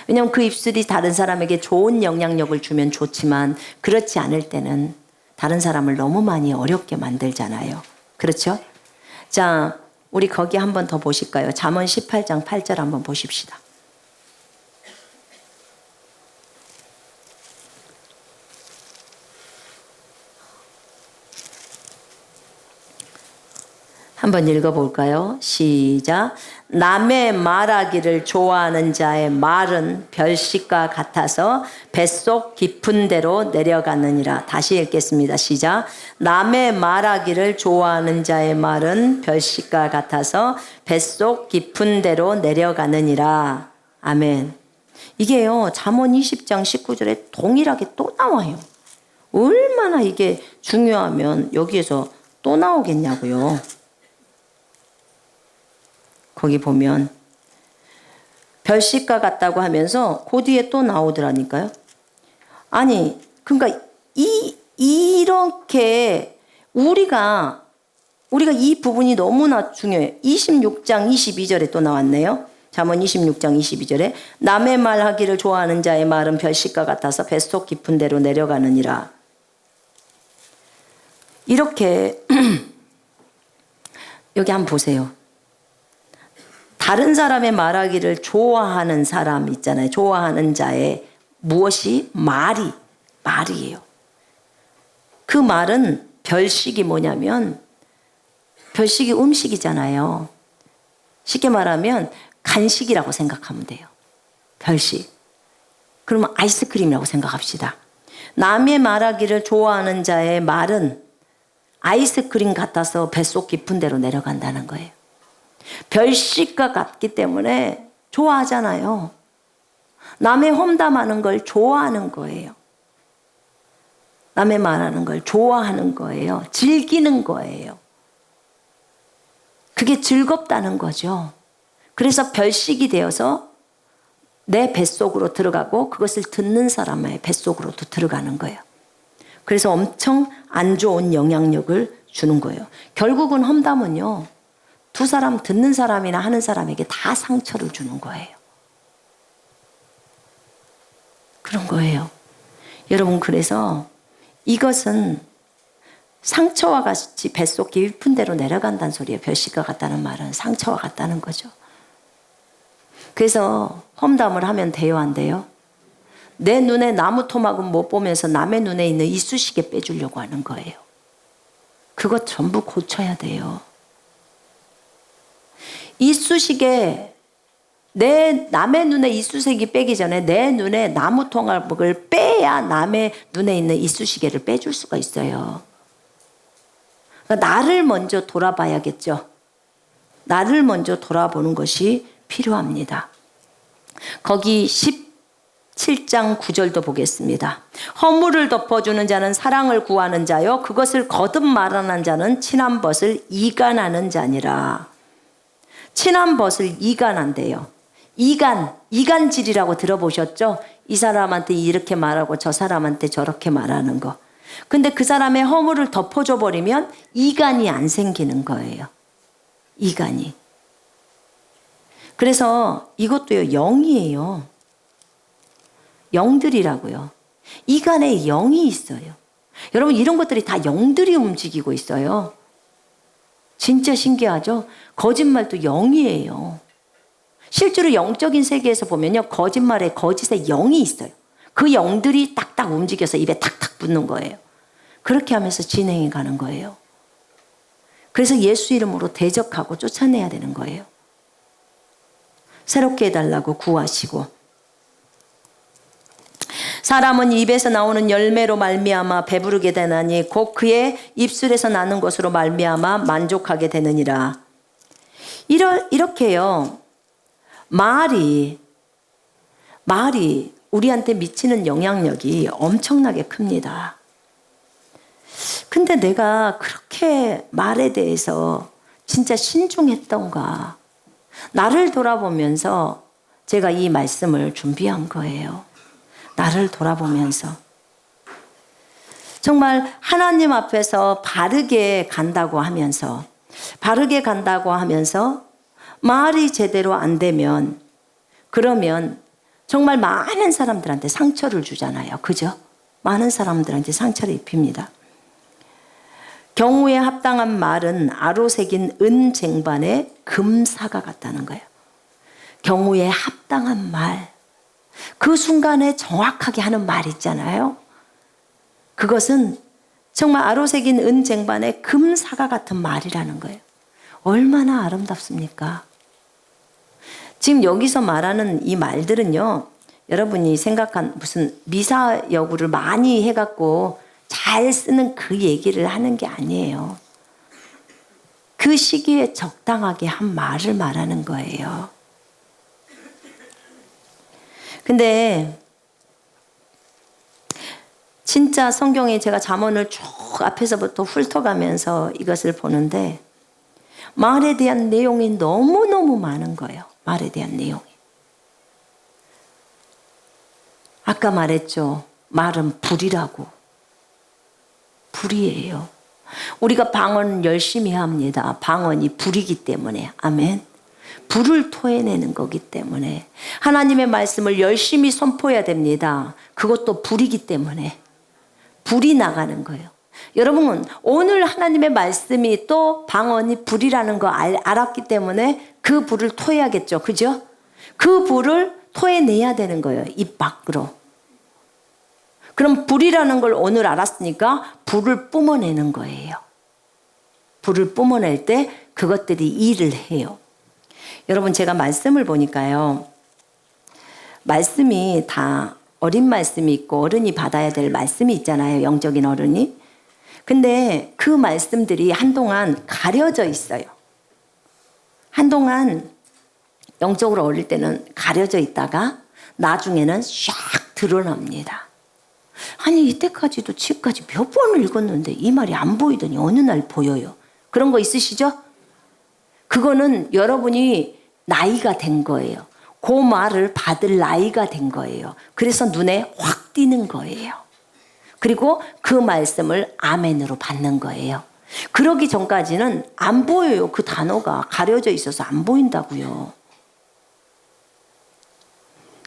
Speaker 1: 왜냐하면 그 입술이 다른 사람에게 좋은 영향력을 주면 좋지만 그렇지 않을 때는 다른 사람을 너무 많이 어렵게 만들잖아요. 그렇죠? 자, 우리 거기 한 번 더 보실까요? 잠언 18장 8절 한번 보십시다. 한번 읽어볼까요? 시작. 남의 말하기를 좋아하는 자의 말은 별식과 같아서 뱃속 깊은 데로 내려가느니라. 다시 읽겠습니다. 시작. 남의 말하기를 좋아하는 자의 말은 별식과 같아서 뱃속 깊은 데로 내려가느니라. 아멘. 이게요, 잠언 20장 19절에 동일하게 또 나와요. 얼마나 이게 중요하면 여기에서 또 나오겠냐고요. 거기 보면 별식과 같다고 하면서 그 뒤에 또 나오더라니까요. 아니, 그러니까 이렇게 우리가 이 부분이 너무나 중요해요. 26장 22절에 또 나왔네요. 잠언 26장 22절에 남의 말하기를 좋아하는 자의 말은 별식과 같아서 뱃속 깊은 데로 내려가느니라. 이렇게 여기 한번 보세요. 다른 사람의 말하기를 좋아하는 사람 있잖아요. 좋아하는 자의 무엇이? 말이에요. 그 말은 별식이 뭐냐면 별식이 음식이잖아요. 쉽게 말하면 간식이라고 생각하면 돼요. 별식. 그러면 아이스크림이라고 생각합시다. 남의 말하기를 좋아하는 자의 말은 아이스크림 같아서 뱃속 깊은 데로 내려간다는 거예요. 별식과 같기 때문에 좋아하잖아요. 남의 험담하는 걸 좋아하는 거예요. 남의 말하는 걸 좋아하는 거예요. 즐기는 거예요. 그게 즐겁다는 거죠. 그래서 별식이 되어서 내 뱃속으로 들어가고 그것을 듣는 사람의 뱃속으로도 들어가는 거예요. 그래서 엄청 안 좋은 영향력을 주는 거예요. 결국은 험담은요, 두 사람, 듣는 사람이나 하는 사람에게 다 상처를 주는 거예요. 그런 거예요. 여러분, 그래서 이것은 상처와 같이 뱃속 깊은 데로 내려간다는 소리예요. 별식과 같다는 말은 상처와 같다는 거죠. 그래서 험담을 하면 돼요, 안 돼요? 내 눈에 나무 토막은 못 보면서 남의 눈에 있는 이쑤시개 빼주려고 하는 거예요. 그것 전부 고쳐야 돼요. 이쑤시개, 남의 눈에 이쑤시개 빼기 전에 내 눈에 나무 토막을 빼야 남의 눈에 있는 이쑤시개를 빼줄 수가 있어요. 그러니까 나를 먼저 돌아봐야겠죠. 나를 먼저 돌아보는 것이 필요합니다. 거기 17장 9절도 보겠습니다. 허물을 덮어주는 자는 사랑을 구하는 자요 그것을 거듭 말하는 자는 친한 벗을 이간하는 자니라. 친한 벗을 이간한대요. 이간질이라고 들어보셨죠? 이 사람한테 이렇게 말하고 저 사람한테 저렇게 말하는 거. 근데 그 사람의 허물을 덮어줘 버리면 이간이 안 생기는 거예요. 이간이. 그래서 이것도요, 영이에요. 영들이라고요. 이간에 영이 있어요. 여러분, 이런 것들이 다 영들이 움직이고 있어요. 진짜 신기하죠? 거짓말도 영이에요. 실제로 영적인 세계에서 보면요, 거짓말에 거짓에 영이 있어요. 그 영들이 딱딱 움직여서 입에 탁탁 붙는 거예요. 그렇게 하면서 진행해 가는 거예요. 그래서 예수 이름으로 대적하고 쫓아내야 되는 거예요. 새롭게 해달라고 구하시고, 사람은 입에서 나오는 열매로 말미암아 배부르게 되나니 곧 그의 입술에서 나는 것으로 말미암아 만족하게 되느니라. 이렇게요. 말이 우리한테 미치는 영향력이 엄청나게 큽니다. 근데 내가 그렇게 말에 대해서 진짜 신중했던가, 나를 돌아보면서 제가 이 말씀을 준비한 거예요. 나를 돌아보면서 정말 하나님 앞에서 바르게 간다고 하면서 말이 제대로 안 되면, 그러면 정말 많은 사람들한테 상처를 주잖아요. 그죠? 많은 사람들한테 상처를 입힙니다. 경우에 합당한 말은 아로새긴 은 쟁반에 금사가 같다는 거예요. 경우에 합당한 말, 그 순간에 정확하게 하는 말 있잖아요. 그것은 정말 아로새긴 은 쟁반에 금사가 같은 말이라는 거예요. 얼마나 아름답습니까? 지금 여기서 말하는 이 말들은요, 여러분이 생각한 무슨 미사여구를 많이 해갖고 잘 쓰는 그 얘기를 하는 게 아니에요. 그 시기에 적당하게 한 말을 말하는 거예요. 근데 진짜 성경에 제가 잠언을 쭉 앞에서부터 훑어가면서 이것을 보는데, 말에 대한 내용이 너무너무 많은 거예요. 말에 대한 내용이. 아까 말했죠. 말은 불이라고. 불이에요. 우리가 방언 열심히 합니다. 방언이 불이기 때문에. 아멘. 불을 토해내는 거기 때문에 하나님의 말씀을 열심히 선포해야 됩니다. 그것도 불이기 때문에. 불이 나가는 거예요. 여러분, 오늘 하나님의 말씀이 또 방언이 불이라는 거 알았기 때문에 그 불을 토해야겠죠. 그죠? 그 불을 토해내야 되는 거예요. 입 밖으로. 그럼 불이라는 걸 오늘 알았으니까 불을 뿜어내는 거예요. 불을 뿜어낼 때 그것들이 일을 해요. 여러분, 제가 말씀을 보니까요, 말씀이 다 어린 말씀이 있고 어른이 받아야 될 말씀이 있잖아요. 영적인 어른이. 근데 그 말씀들이 한동안 가려져 있어요. 한동안 영적으로 어릴 때는 가려져 있다가 나중에는 샥 드러납니다. 아니, 이때까지도 지금까지 몇 번을 읽었는데 이 말이 안 보이더니 어느 날 보여요. 그런 거 있으시죠? 그거는 여러분이 나이가 된 거예요. 그 말을 받을 나이가 된 거예요. 그래서 눈에 확 띄는 거예요. 그리고 그 말씀을 아멘으로 받는 거예요. 그러기 전까지는 안 보여요. 그 단어가 가려져 있어서 안 보인다고요.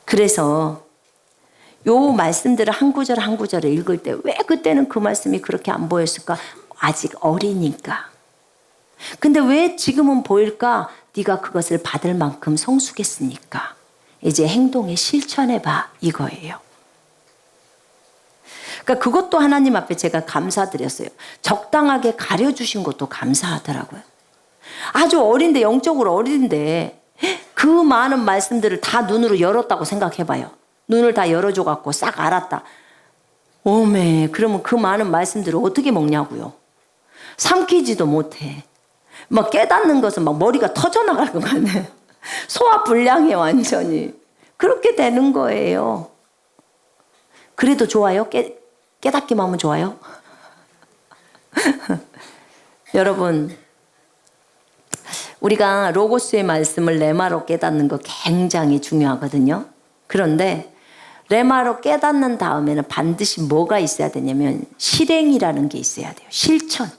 Speaker 1: 그래서 요 말씀들을 한 구절 한 구절을 읽을 때 왜 그때는 그 말씀이 그렇게 안 보였을까? 아직 어리니까. 근데 왜 지금은 보일까? 네가 그것을 받을 만큼 성숙했으니까. 이제 행동에 실천해봐, 이거예요. 그러니까 그것도 하나님 앞에 제가 감사드렸어요. 적당하게 가려주신 것도 감사하더라고요. 아주 어린데, 영적으로 어린데 그 많은 말씀들을 다 눈으로 열었다고 생각해봐요. 눈을 다 열어줘갖고 싹 알았다. 오메, 그러면 그 많은 말씀들을 어떻게 먹냐고요. 삼키지도 못해. 막 깨닫는 것은 막 머리가 터져나갈 것 같네. 소화불량해 완전히. 그렇게 되는 거예요. 그래도 좋아요? 깨닫기만 하면 좋아요? 여러분, 우리가 로고스의 말씀을 레마로 깨닫는 거 굉장히 중요하거든요. 그런데 레마로 깨닫는 다음에는 반드시 뭐가 있어야 되냐면 실행이라는 게 있어야 돼요. 실천.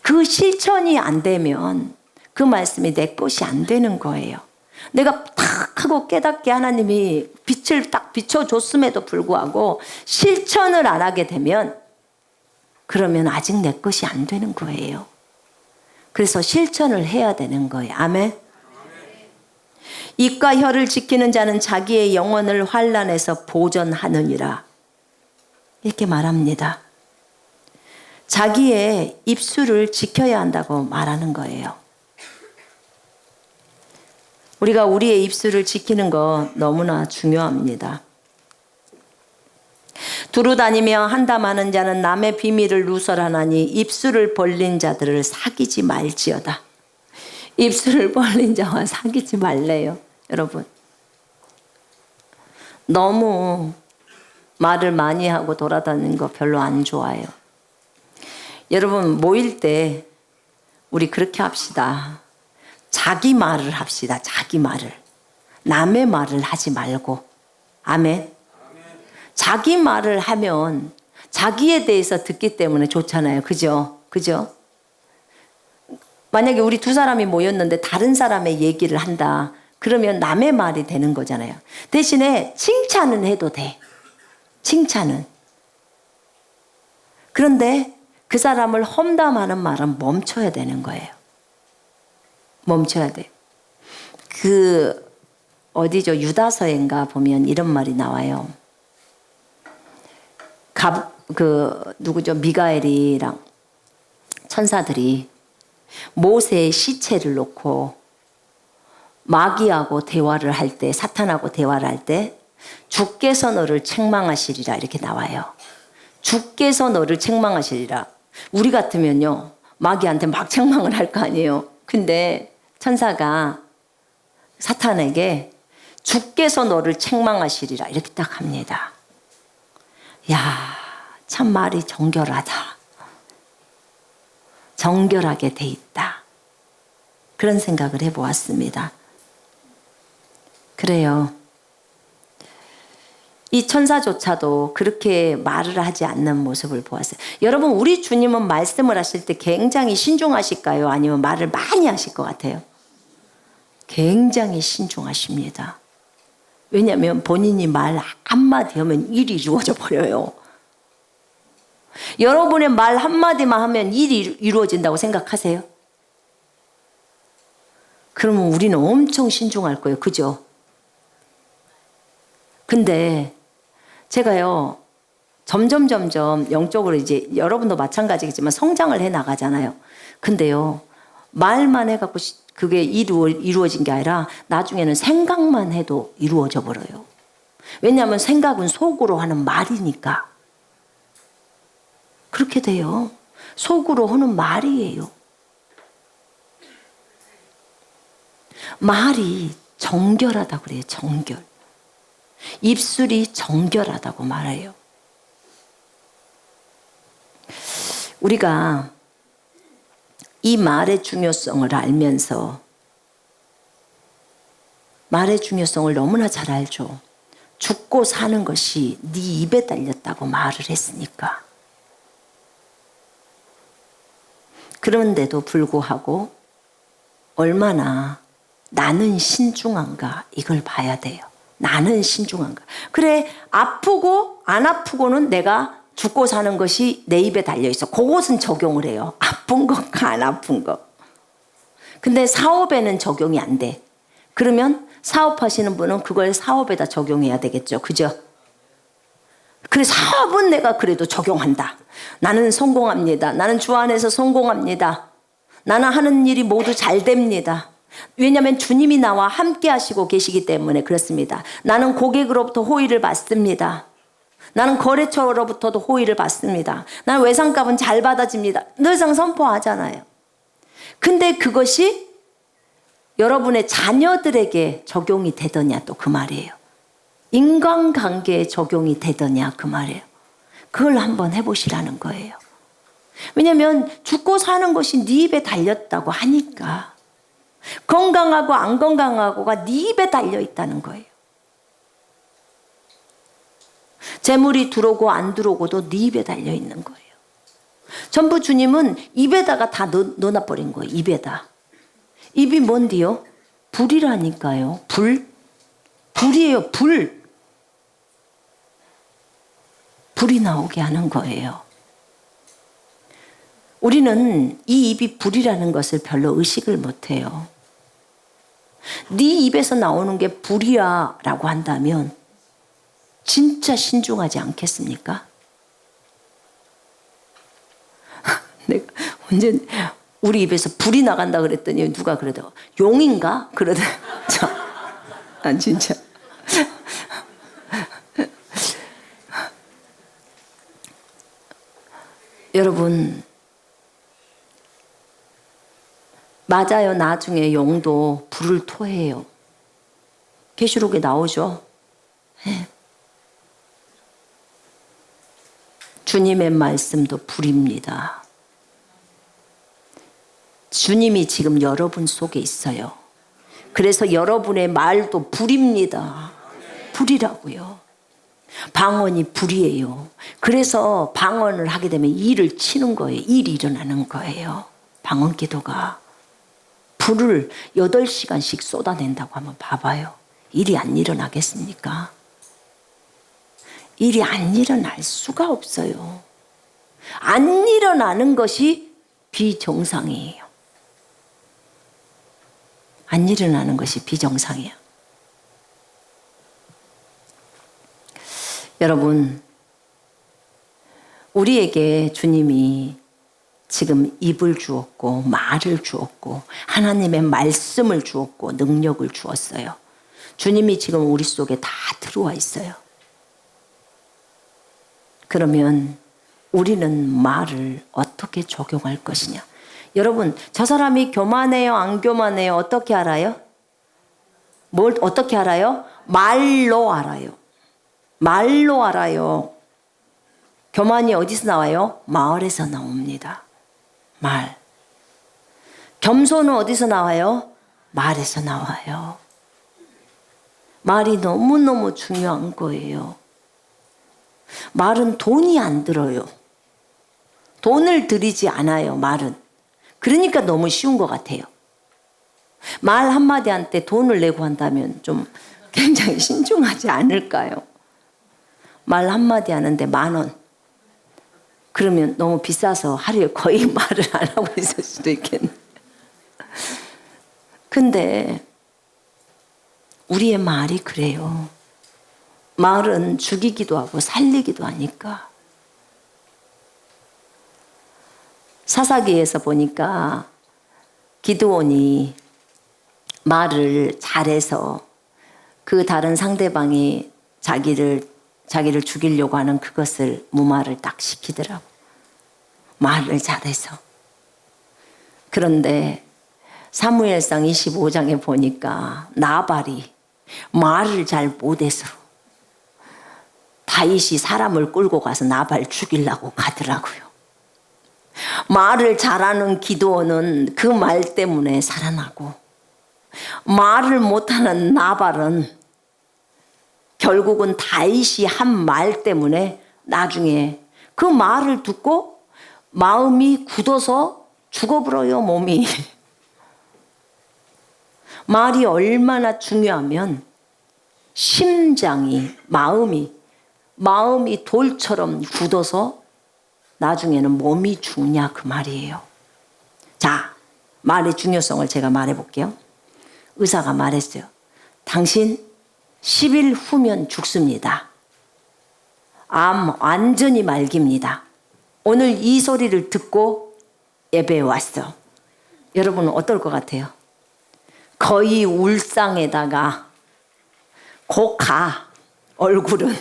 Speaker 1: 그 실천이 안 되면 그 말씀이 내 것이 안 되는 거예요. 내가 탁 하고 깨닫게 하나님이 빛을 딱 비춰줬음에도 불구하고 실천을 안 하게 되면 그러면 아직 내 것이 안 되는 거예요. 그래서 실천을 해야 되는 거예요. 아멘. 입과 혀를 지키는 자는 자기의 영혼을 환난에서 보전하느니라. 이렇게 말합니다. 자기의 입술을 지켜야 한다고 말하는 거예요. 우리가 우리의 입술을 지키는 거 너무나 중요합니다. 두루 다니며 한담하는 자는 남의 비밀을 누설하나니 입술을 벌린 자들을 사귀지 말지어다. 입술을 벌린 자와 사귀지 말래요. 여러분, 너무 말을 많이 하고 돌아다니는 거 별로 안 좋아요. 여러분, 모일 때 우리 그렇게 합시다. 자기 말을 합시다. 자기 말을. 남의 말을 하지 말고. 아멘. 자기 말을 하면 자기에 대해서 듣기 때문에 좋잖아요. 그죠? 그죠? 만약에 우리 두 사람이 모였는데 다른 사람의 얘기를 한다. 그러면 남의 말이 되는 거잖아요. 대신에 칭찬은 해도 돼. 칭찬은. 그런데 그 사람을 험담하는 말은 멈춰야 되는 거예요. 멈춰야 돼. 어디죠? 유다서인가 보면 이런 말이 나와요. 누구죠? 미가엘이랑 천사들이 모세의 시체를 놓고 마귀하고 대화를 할 때, 사탄하고 대화를 할 때 주께서 너를 책망하시리라 이렇게 나와요. 주께서 너를 책망하시리라. 우리 같으면요, 마귀한테 막 책망을 할 거 아니에요. 근데 천사가 사탄에게 주께서 너를 책망하시리라 이렇게 딱 합니다. 야, 참 말이 정결하다. 정결하게 돼 있다. 그런 생각을 해보았습니다. 그래요. 이 천사조차도 그렇게 말을 하지 않는 모습을 보았어요. 여러분, 우리 주님은 말씀을 하실 때 굉장히 신중하실까요? 아니면 말을 많이 하실 것 같아요? 굉장히 신중하십니다. 왜냐하면 본인이 말 한마디 하면 일이 이루어져 버려요. 여러분의 말 한마디만 하면 일이 이루어진다고 생각하세요? 그러면 우리는 엄청 신중할 거예요. 그죠? 근데 제가요, 점점 영적으로 이제 여러분도 마찬가지겠지만 성장을 해 나가잖아요. 근데요, 말만 해갖고 그게 이루어진 게 아니라 나중에는 생각만 해도 이루어져 버려요. 왜냐하면 생각은 속으로 하는 말이니까. 그렇게 돼요. 속으로 하는 말이에요. 말이 정결하다고 그래요. 정결. 입술이 정결하다고 말해요. 우리가 이 말의 중요성을 알면서, 말의 중요성을 너무나 잘 알죠. 죽고 사는 것이 네 입에 달렸다고 말을 했으니까. 그런데도 불구하고 얼마나 나는 신중한가, 이걸 봐야 돼요. 나는 신중한가. 그래, 아프고 안 아프고는 내가 죽고 사는 것이 내 입에 달려있어. 그것은 적용을 해요. 아픈 것과 안 아픈 것. 근데 사업에는 적용이 안 돼. 그러면 사업하시는 분은 그걸 사업에다 적용해야 되겠죠. 그죠? 그래, 사업은 내가 그래도 적용한다. 나는 성공합니다. 나는 주 안에서 성공합니다. 나는 하는 일이 모두 잘 됩니다. 왜냐하면 주님이 나와 함께 하시고 계시기 때문에 그렇습니다. 나는 고객으로부터 호의를 받습니다. 나는 거래처로부터도 호의를 받습니다. 나는 외상값은 잘 받아집니다. 늘상 선포하잖아요. 근데 그것이 여러분의 자녀들에게 적용이 되더냐, 또 그 말이에요. 인간관계에 적용이 되더냐, 그 말이에요. 그걸 한번 해보시라는 거예요. 왜냐하면 죽고 사는 것이 네 입에 달렸다고 하니까. 건강하고 안 건강하고가 네 입에 달려있다는 거예요. 재물이 들어오고 안 들어오고도 네 입에 달려있는 거예요. 전부 주님은 입에다가 다 넣어놔버린 거예요. 입에다. 입이 뭔데요? 불이라니까요. 불. 불이에요. 불. 불이 나오게 하는 거예요. 우리는 이 입이 불이라는 것을 별로 의식을 못해요. 네 입에서 나오는 게 불이야 라고 한다면 진짜 신중하지 않겠습니까? 내가 언제 우리 입에서 불이 나간다 그랬더니 누가 그러더라고. 용인가? 그러더라고. 난 진짜. 여러분, 맞아요. 나중에 용도 불을 토해요. 계시록에 나오죠. 네. 주님의 말씀도 불입니다. 주님이 지금 여러분 속에 있어요. 그래서 여러분의 말도 불입니다. 불이라고요. 방언이 불이에요. 그래서 방언을 하게 되면 일을 치는 거예요. 일이 일어나는 거예요. 방언 기도가. 불을 8시간씩 쏟아낸다고 한번 봐봐요. 일이 안 일어나겠습니까? 일이 안 일어날 수가 없어요. 안 일어나는 것이 비정상이에요. 안 일어나는 것이 비정상이에요. 여러분, 우리에게 주님이 지금 입을 주었고 말을 주었고 하나님의 말씀을 주었고 능력을 주었어요. 주님이 지금 우리 속에 다 들어와 있어요. 그러면 우리는 말을 어떻게 적용할 것이냐? 여러분, 저 사람이 교만해요, 안 교만해요? 어떻게 알아요? 뭘 어떻게 알아요? 말로 알아요. 말로 알아요. 교만이 어디서 나와요? 마을에서 나옵니다. 말. 겸손은 어디서 나와요? 말에서 나와요. 말이 너무너무 중요한 거예요. 말은 돈이 안 들어요. 돈을 들이지 않아요, 말은. 그러니까 너무 쉬운 것 같아요. 말 한마디한테 돈을 내고 한다면 좀 굉장히 신중하지 않을까요? 말 한마디 하는데 10,000원. 그러면 너무 비싸서 하루에 거의 말을 안 하고 있을 수도 있겠네. 근데 우리의 말이 그래요. 말은 죽이기도 하고 살리기도 하니까. 사사기에서 보니까 기드온이 말을 잘해서 그 다른 상대방이 자기를 죽이려고 하는 그것을 무마를 딱 시키더라고. 말을 잘해서. 그런데 사무엘상 25장에 보니까 나발이 말을 잘 못해서 다윗이 사람을 끌고 가서 나발 죽이려고 가더라고요. 말을 잘하는 기드온은 그 말 때문에 살아나고, 말을 못하는 나발은 결국은 다윗이 한 말 때문에 나중에 그 말을 듣고 마음이 굳어서 죽어버려요, 몸이. 말이 얼마나 중요하면 심장이, 마음이 돌처럼 굳어서 나중에는 몸이 죽냐 그 말이에요. 자, 말의 중요성을 제가 말해볼게요. 의사가 말했어요. 당신 10일 후면 죽습니다. 암 완전히 말깁니다. 오늘 이 소리를 듣고 예배에 왔어. 여러분은 어떨 것 같아요? 거의 울상에다가 곧 가. 얼굴은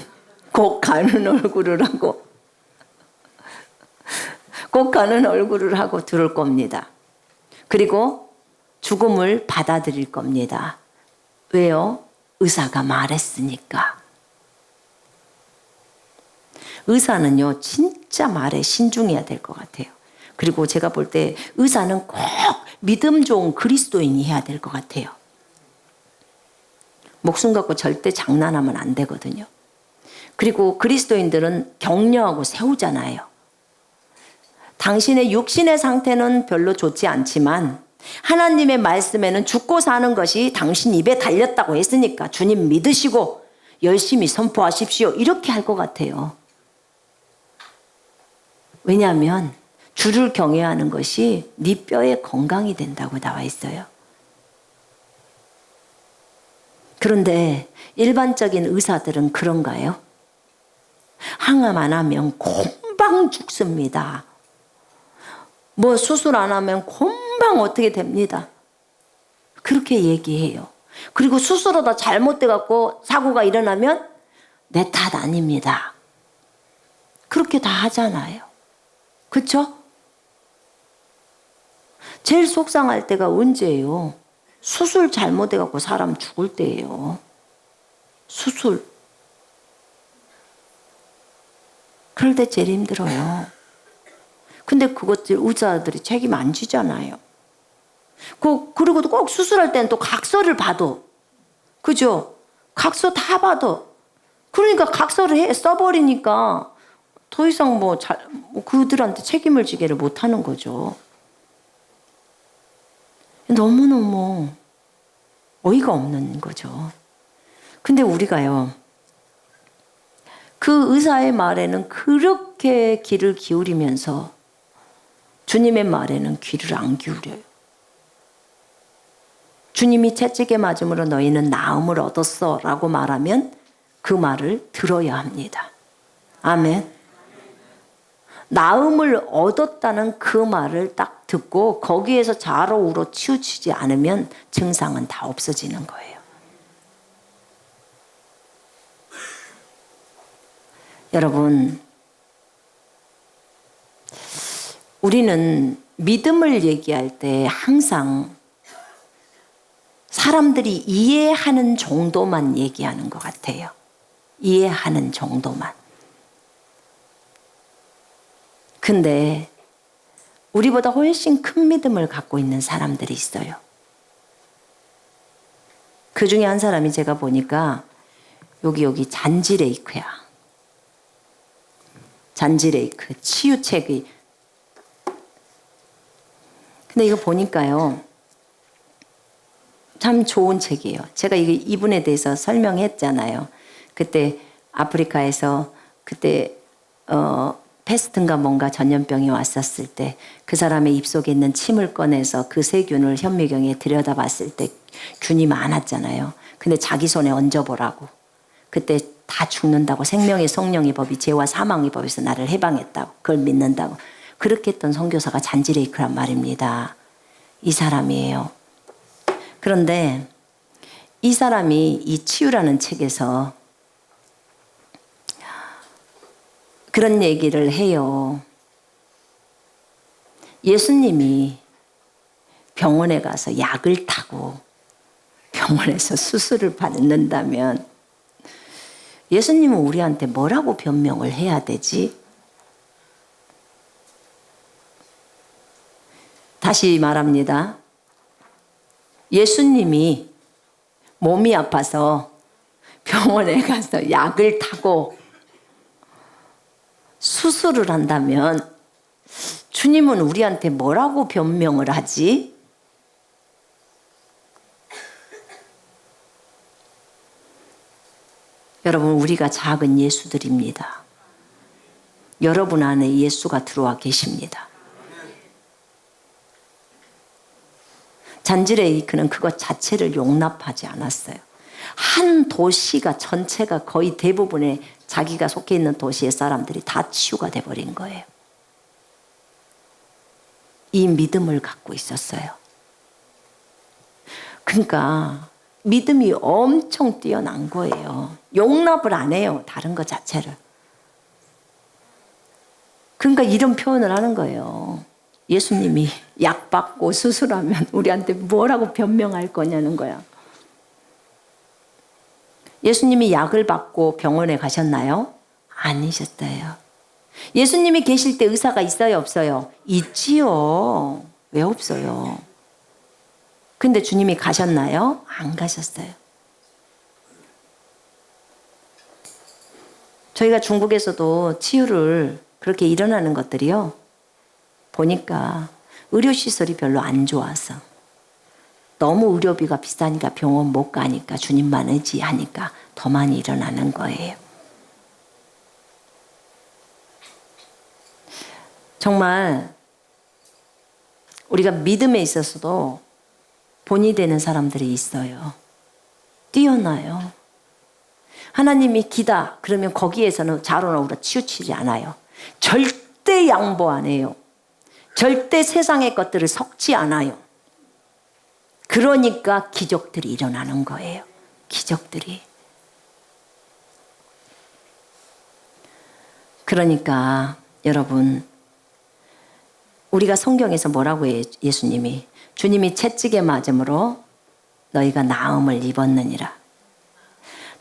Speaker 1: 곧 가는 얼굴을 하고 곧 가는 얼굴을 하고 들을 겁니다. 그리고 죽음을 받아들일 겁니다. 왜요? 의사가 말했으니까. 의사는요, 진짜 말에 신중해야 될 것 같아요. 그리고 제가 볼 때 의사는 꼭 믿음 좋은 그리스도인이 해야 될 것 같아요. 목숨 갖고 절대 장난하면 안 되거든요. 그리고 그리스도인들은 격려하고 세우잖아요. 당신의 육신의 상태는 별로 좋지 않지만 하나님의 말씀에는 죽고 사는 것이 당신 입에 달렸다고 했으니까 주님 믿으시고 열심히 선포하십시오. 이렇게 할 것 같아요. 왜냐하면 주를 경외하는 것이 네 뼈의 건강이 된다고 나와 있어요. 그런데 일반적인 의사들은 그런가요? 항암 안 하면 금방 죽습니다. 뭐 수술 안 하면 금방 어떻게 됩니다. 그렇게 얘기해요. 그리고 수술하다 잘못돼갖고 사고가 일어나면 내 탓 아닙니다. 그렇게 다 하잖아요. 그쵸? 제일 속상할 때가 언제예요? 수술 잘못해갖고 사람 죽을 때예요. 수술. 그럴 때 제일 힘들어요. 근데 그것들 의사들이 책임 안 지잖아요. 그리고도 꼭 수술할 때는 또 각서를 봐도, 그죠? 각서 다 봐도. 그러니까 각서를 써버리니까 더 이상 그들한테 책임을 지게를 못하는 거죠. 너무너무 어이가 없는 거죠. 근데 우리가요, 그 의사의 말에는 그렇게 귀를 기울이면서 주님의 말에는 귀를 안 기울여요. 주님이 채찍에 맞음으로 너희는 나음을 얻었어 라고 말하면 그 말을 들어야 합니다. 아멘. 나음을 얻었다는 그 말을 딱 듣고 거기에서 좌로 치우치지 않으면 증상은 다 없어지는 거예요. 여러분, 우리는 믿음을 얘기할 때 항상 사람들이 이해하는 정도만 얘기하는 것 같아요. 이해하는 정도만. 근데 우리보다 훨씬 큰 믿음을 갖고 있는 사람들이 있어요. 그 중에 한 사람이 제가 보니까 여기 잔지레이크야. 잔지레이크 치유책이. 근데 이거 보니까요, 참 좋은 책이에요. 제가 이분에 대해서 설명했잖아요. 그때 아프리카에서 그때 패스트인가 뭔가 전염병이 왔었을 때 그 사람의 입속에 있는 침을 꺼내서 그 세균을 현미경에 들여다봤을 때 균이 많았잖아요. 근데 자기 손에 얹어보라고. 그때 다 죽는다고. 생명의 성령의 법이 죄와 사망의 법에서 나를 해방했다고. 그걸 믿는다고. 그렇게 했던 선교사가 잔지레이크란 말입니다. 이 사람이에요. 그런데 이 사람이 이 치유라는 책에서 그런 얘기를 해요. 예수님이 병원에 가서 약을 타고 병원에서 수술을 받는다면 예수님은 우리한테 뭐라고 변명을 해야 되지? 다시 말합니다. 예수님이 몸이 아파서 병원에 가서 약을 타고 수술을 한다면 주님은 우리한테 뭐라고 변명을 하지? 여러분, 우리가 작은 예수들입니다. 여러분 안에 예수가 들어와 계십니다. 잔지레이크는 그것 자체를 용납하지 않았어요. 한 도시가 전체가 거의 대부분의 자기가 속해 있는 도시의 사람들이 다 치유가 돼버린 거예요. 이 믿음을 갖고 있었어요. 그러니까 믿음이 엄청 뛰어난 거예요. 용납을 안 해요, 다른 것 자체를. 그러니까 이런 표현을 하는 거예요. 예수님이 약 받고 수술하면 우리한테 뭐라고 변명할 거냐는 거야. 예수님이 약을 받고 병원에 가셨나요? 아니셨어요. 예수님이 계실 때 의사가 있어요, 없어요? 있지요. 왜 없어요? 근데 주님이 가셨나요? 안 가셨어요. 저희가 중국에서도 치유를 그렇게 일어나는 것들이요, 보니까 의료시설이 별로 안 좋아서 너무 의료비가 비싸니까 병원 못 가니까 주님만 의지하니까 더 많이 일어나는 거예요. 정말 우리가 믿음에 있어서도 본이 되는 사람들이 있어요. 뛰어나요. 하나님이 기다 그러면 거기에서는 좌로나 우로 치우치지 않아요. 절대 양보 안 해요. 절대 세상의 것들을 섞지 않아요. 그러니까 기적들이 일어나는 거예요. 기적들이. 그러니까 여러분, 우리가 성경에서 뭐라고 해요? 예수님이 주님이 채찍에 맞음으로 너희가 나음을 입었느니라.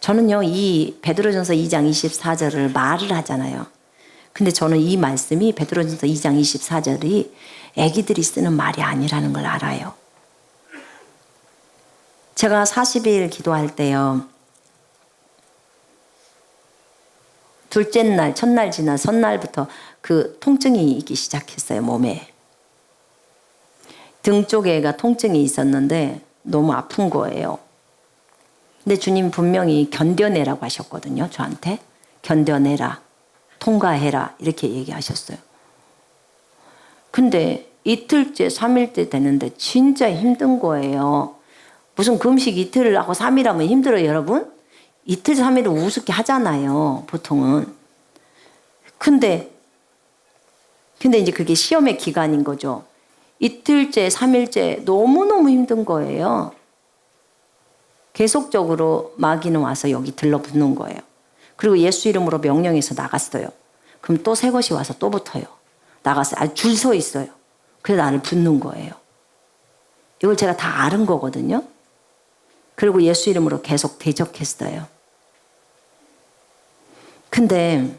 Speaker 1: 저는요, 이 베드로전서 2장 24절을 말을 하잖아요. 근데 저는 이 말씀이 베드로전서 2장 24절이 애기들이 쓰는 말이 아니라는 걸 알아요. 제가 40일 기도할 때요, 둘째 날, 첫날 지나 첫날부터 그 통증이 있기 시작했어요, 몸에. 등 쪽에가 통증이 있었는데 너무 아픈 거예요. 근데 주님 분명히 견뎌내라고 하셨거든요, 저한테. 견뎌내라, 통과해라, 이렇게 얘기하셨어요. 근데 이틀째, 3일째 되는데 진짜 힘든 거예요. 무슨 금식 이틀을 하고 3일 하면 힘들어요, 여러분? 이틀, 3일을 우습게 하잖아요, 보통은. 근데 이제 그게 시험의 기간인 거죠. 이틀째, 3일째 너무너무 힘든 거예요. 계속적으로 마귀는 와서 여기 들러붙는 거예요. 그리고 예수 이름으로 명령해서 나갔어요. 그럼 또 새 것이 와서 또 붙어요. 나갔어요. 줄 서 있어요. 그래서 나를 붙는 거예요. 이걸 제가 다 아는 거거든요. 그리고 예수 이름으로 계속 대적했어요. 근데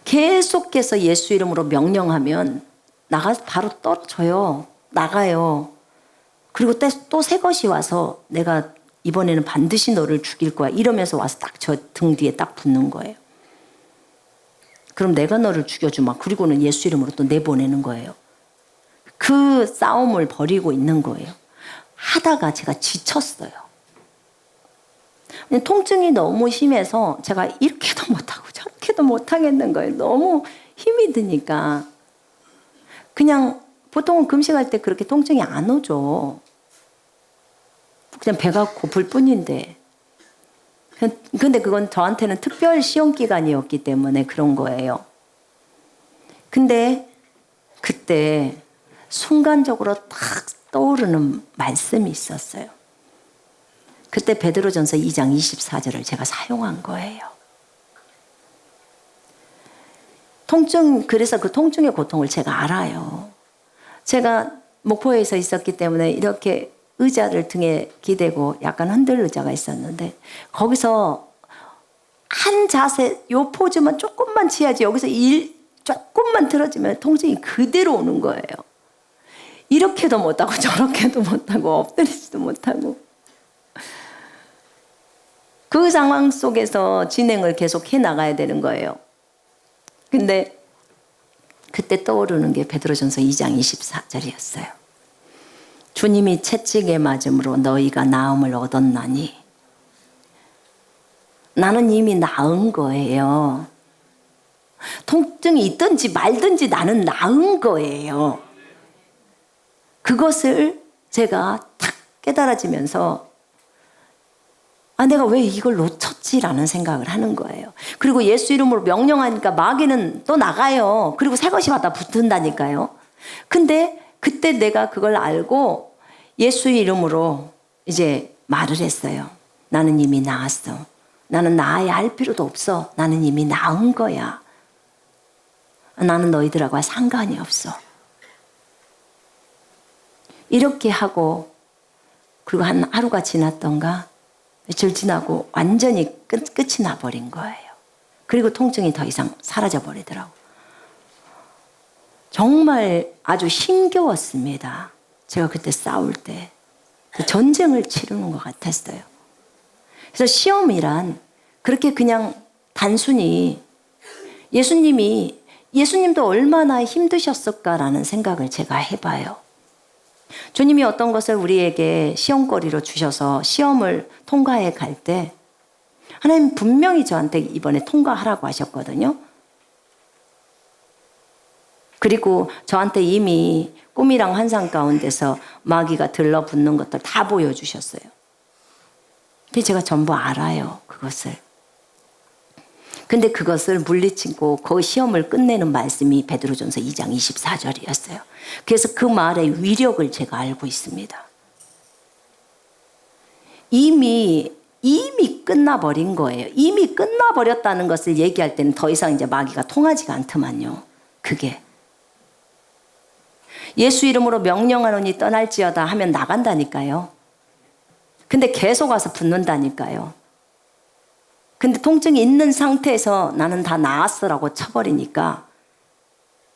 Speaker 1: 계속해서 예수 이름으로 명령하면 나가서 바로 떨어져요. 나가요. 그리고 또 새 것이 와서 내가 이번에는 반드시 너를 죽일 거야. 이러면서 와서 딱 저 등 뒤에 딱 붙는 거예요. 그럼 내가 너를 죽여주마. 그리고는 예수 이름으로 또 내보내는 거예요. 그 싸움을 벌이고 있는 거예요. 하다가 제가 지쳤어요. 통증이 너무 심해서 제가 이렇게도 못하고 저렇게도 못하겠는 거예요. 너무 힘이 드니까. 그냥 보통은 금식할 때 그렇게 통증이 안 오죠. 그냥 배가 고플 뿐인데. 근데 그건 저한테는 특별 시험 기간이었기 때문에 그런 거예요. 근데 그때 순간적으로 딱 떠오르는 말씀이 있었어요. 그때 베드로전서 2장 24절을 제가 사용한 거예요. 그래서 그 통증의 고통을 제가 알아요. 제가 목포에서 있었기 때문에 이렇게 의자를 등에 기대고 약간 흔들 의자가 있었는데 거기서 한 자세, 요 포즈만 조금만 취하지 여기서 조금만 틀어지면 통증이 그대로 오는 거예요. 이렇게도 못하고 저렇게도 못하고 엎드리지도 못하고 그 상황 속에서 진행을 계속 해나가야 되는 거예요. 근데 그때 떠오르는 게 베드로전서 2장 24절이었어요. 주님이 채찍에 맞음으로 너희가 나음을 얻었나니. 나는 이미 나은 거예요. 통증이 있든지 말든지 나는 나은 거예요. 그것을 제가 탁 깨달아지면서 내가 왜 이걸 놓쳤지라는 생각을 하는 거예요. 그리고 예수 이름으로 명령하니까 마귀는 또 나가요. 그리고 새 것이 왔다 붙은다니까요. 근데 그때 내가 그걸 알고 예수 이름으로 이제 말을 했어요. 나는 이미 나았어. 나는 나아야 할 필요도 없어. 나는 이미 나은 거야. 나는 너희들하고 상관이 없어. 이렇게 하고 그리고 한 하루가 지났던가 며칠 지나고 완전히 끝이 나버린 거예요. 그리고 통증이 더 이상 사라져 버리더라고. 정말 아주 힘겨웠습니다. 제가 그때 싸울 때 그 전쟁을 치르는 것 같았어요. 그래서 시험이란 그렇게 그냥 단순히 예수님도 얼마나 힘드셨을까라는 생각을 제가 해봐요. 주님이 어떤 것을 우리에게 시험거리로 주셔서 시험을 통과해 갈 때 하나님 분명히 저한테 이번에 통과하라고 하셨거든요. 그리고 저한테 이미 꿈이랑 환상 가운데서 마귀가 들러붙는 것들 다 보여주셨어요. 근데 제가 전부 알아요, 그것을. 근데 그것을 물리치고 그 시험을 끝내는 말씀이 베드로전서 2장 24절이었어요. 그래서 그 말의 위력을 제가 알고 있습니다. 이미 끝나버린 거예요. 이미 끝나버렸다는 것을 얘기할 때는 더 이상 이제 마귀가 통하지가 않더만요. 그게. 예수 이름으로 명령하노니 떠날지어다 하면 나간다니까요. 근데 계속 와서 붙는다니까요. 근데 통증이 있는 상태에서 나는 다 나았어라고 쳐버리니까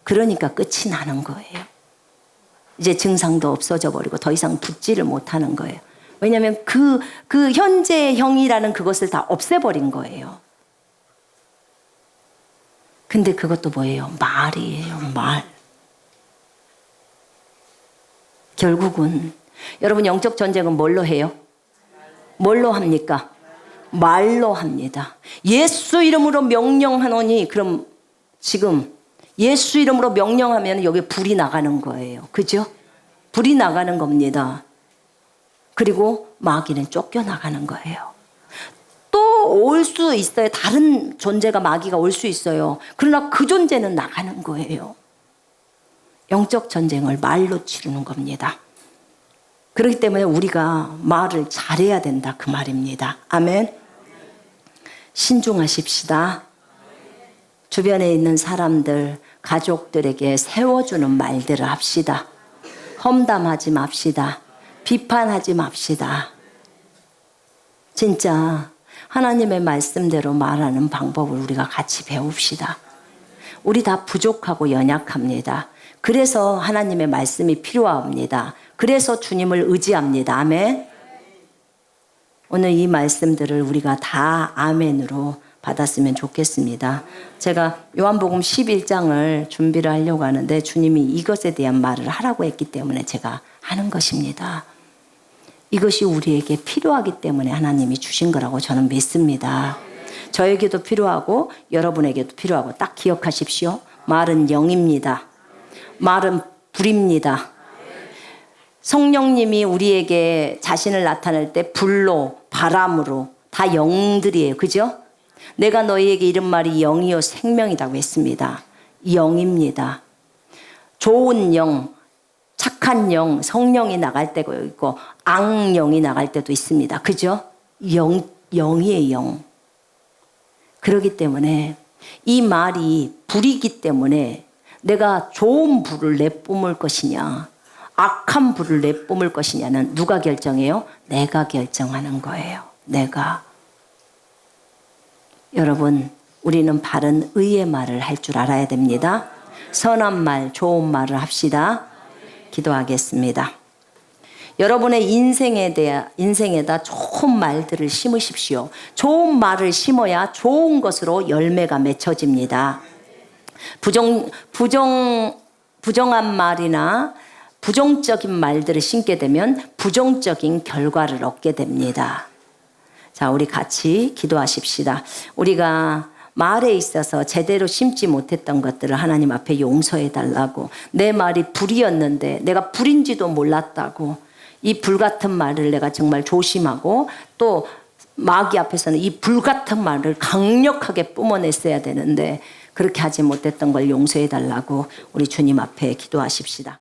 Speaker 1: 그러니까 끝이 나는 거예요. 이제 증상도 없어져 버리고 더 이상 붙지를 못하는 거예요. 왜냐하면 그 현재형이라는 그것을 다 없애버린 거예요. 근데 그것도 뭐예요? 말이에요. 말. 결국은 여러분 영적 전쟁은 뭘로 해요? 뭘로 합니까? 말로 합니다. 예수 이름으로 명령하노니 그럼 지금 예수 이름으로 명령하면 여기 불이 나가는 거예요. 그죠? 불이 나가는 겁니다. 그리고 마귀는 쫓겨나가는 거예요. 또 올 수 있어요. 다른 존재가 마귀가 올 수 있어요. 그러나 그 존재는 나가는 거예요. 영적 전쟁을 말로 치르는 겁니다. 그렇기 때문에 우리가 말을 잘해야 된다 그 말입니다. 아멘. 신중하십시다. 주변에 있는 사람들, 가족들에게 세워주는 말들을 합시다. 험담하지 맙시다. 비판하지 맙시다. 진짜 하나님의 말씀대로 말하는 방법을 우리가 같이 배웁시다. 우리 다 부족하고 연약합니다. 그래서 하나님의 말씀이 필요합니다. 그래서 주님을 의지합니다. 아멘. 오늘 이 말씀들을 우리가 다 아멘으로 받았으면 좋겠습니다. 제가 요한복음 11장을 준비를 하려고 하는데 주님이 이것에 대한 말을 하라고 했기 때문에 제가 하는 것입니다. 이것이 우리에게 필요하기 때문에 하나님이 주신 거라고 저는 믿습니다. 저에게도 필요하고 여러분에게도 필요하고 딱 기억하십시오. 말은 영입니다. 말은 불입니다. 성령님이 우리에게 자신을 나타낼 때 불로 바람으로 다 영들이에요. 그죠? 내가 너희에게 이른 말이 영이요 생명이라고 했습니다. 영입니다. 좋은 영, 착한 영, 성령이 나갈 때가 있고 악령이 나갈 때도 있습니다. 그죠? 영이에요. 영. 그렇기 때문에 이 말이 불이기 때문에 내가 좋은 불을 내뿜을 것이냐 악한 불을 내뿜을 것이냐는 누가 결정해요? 내가 결정하는 거예요. 내가. 여러분, 우리는 바른 의의 말을 할 줄 알아야 됩니다. 선한 말, 좋은 말을 합시다. 기도하겠습니다. 여러분의 인생에다 좋은 말들을 심으십시오. 좋은 말을 심어야 좋은 것으로 열매가 맺혀집니다. 부정한 말이나 부정적인 말들을 심게 되면 부정적인 결과를 얻게 됩니다. 자, 우리 같이 기도하십시다. 우리가 말에 있어서 제대로 심지 못했던 것들을 하나님 앞에 용서해 달라고. 내 말이 불이었는데 내가 불인지도 몰랐다고. 이 불같은 말을 내가 정말 조심하고 또 마귀 앞에서는 이 불같은 말을 강력하게 뿜어냈어야 되는데 그렇게 하지 못했던 걸 용서해 달라고 우리 주님 앞에 기도하십시다.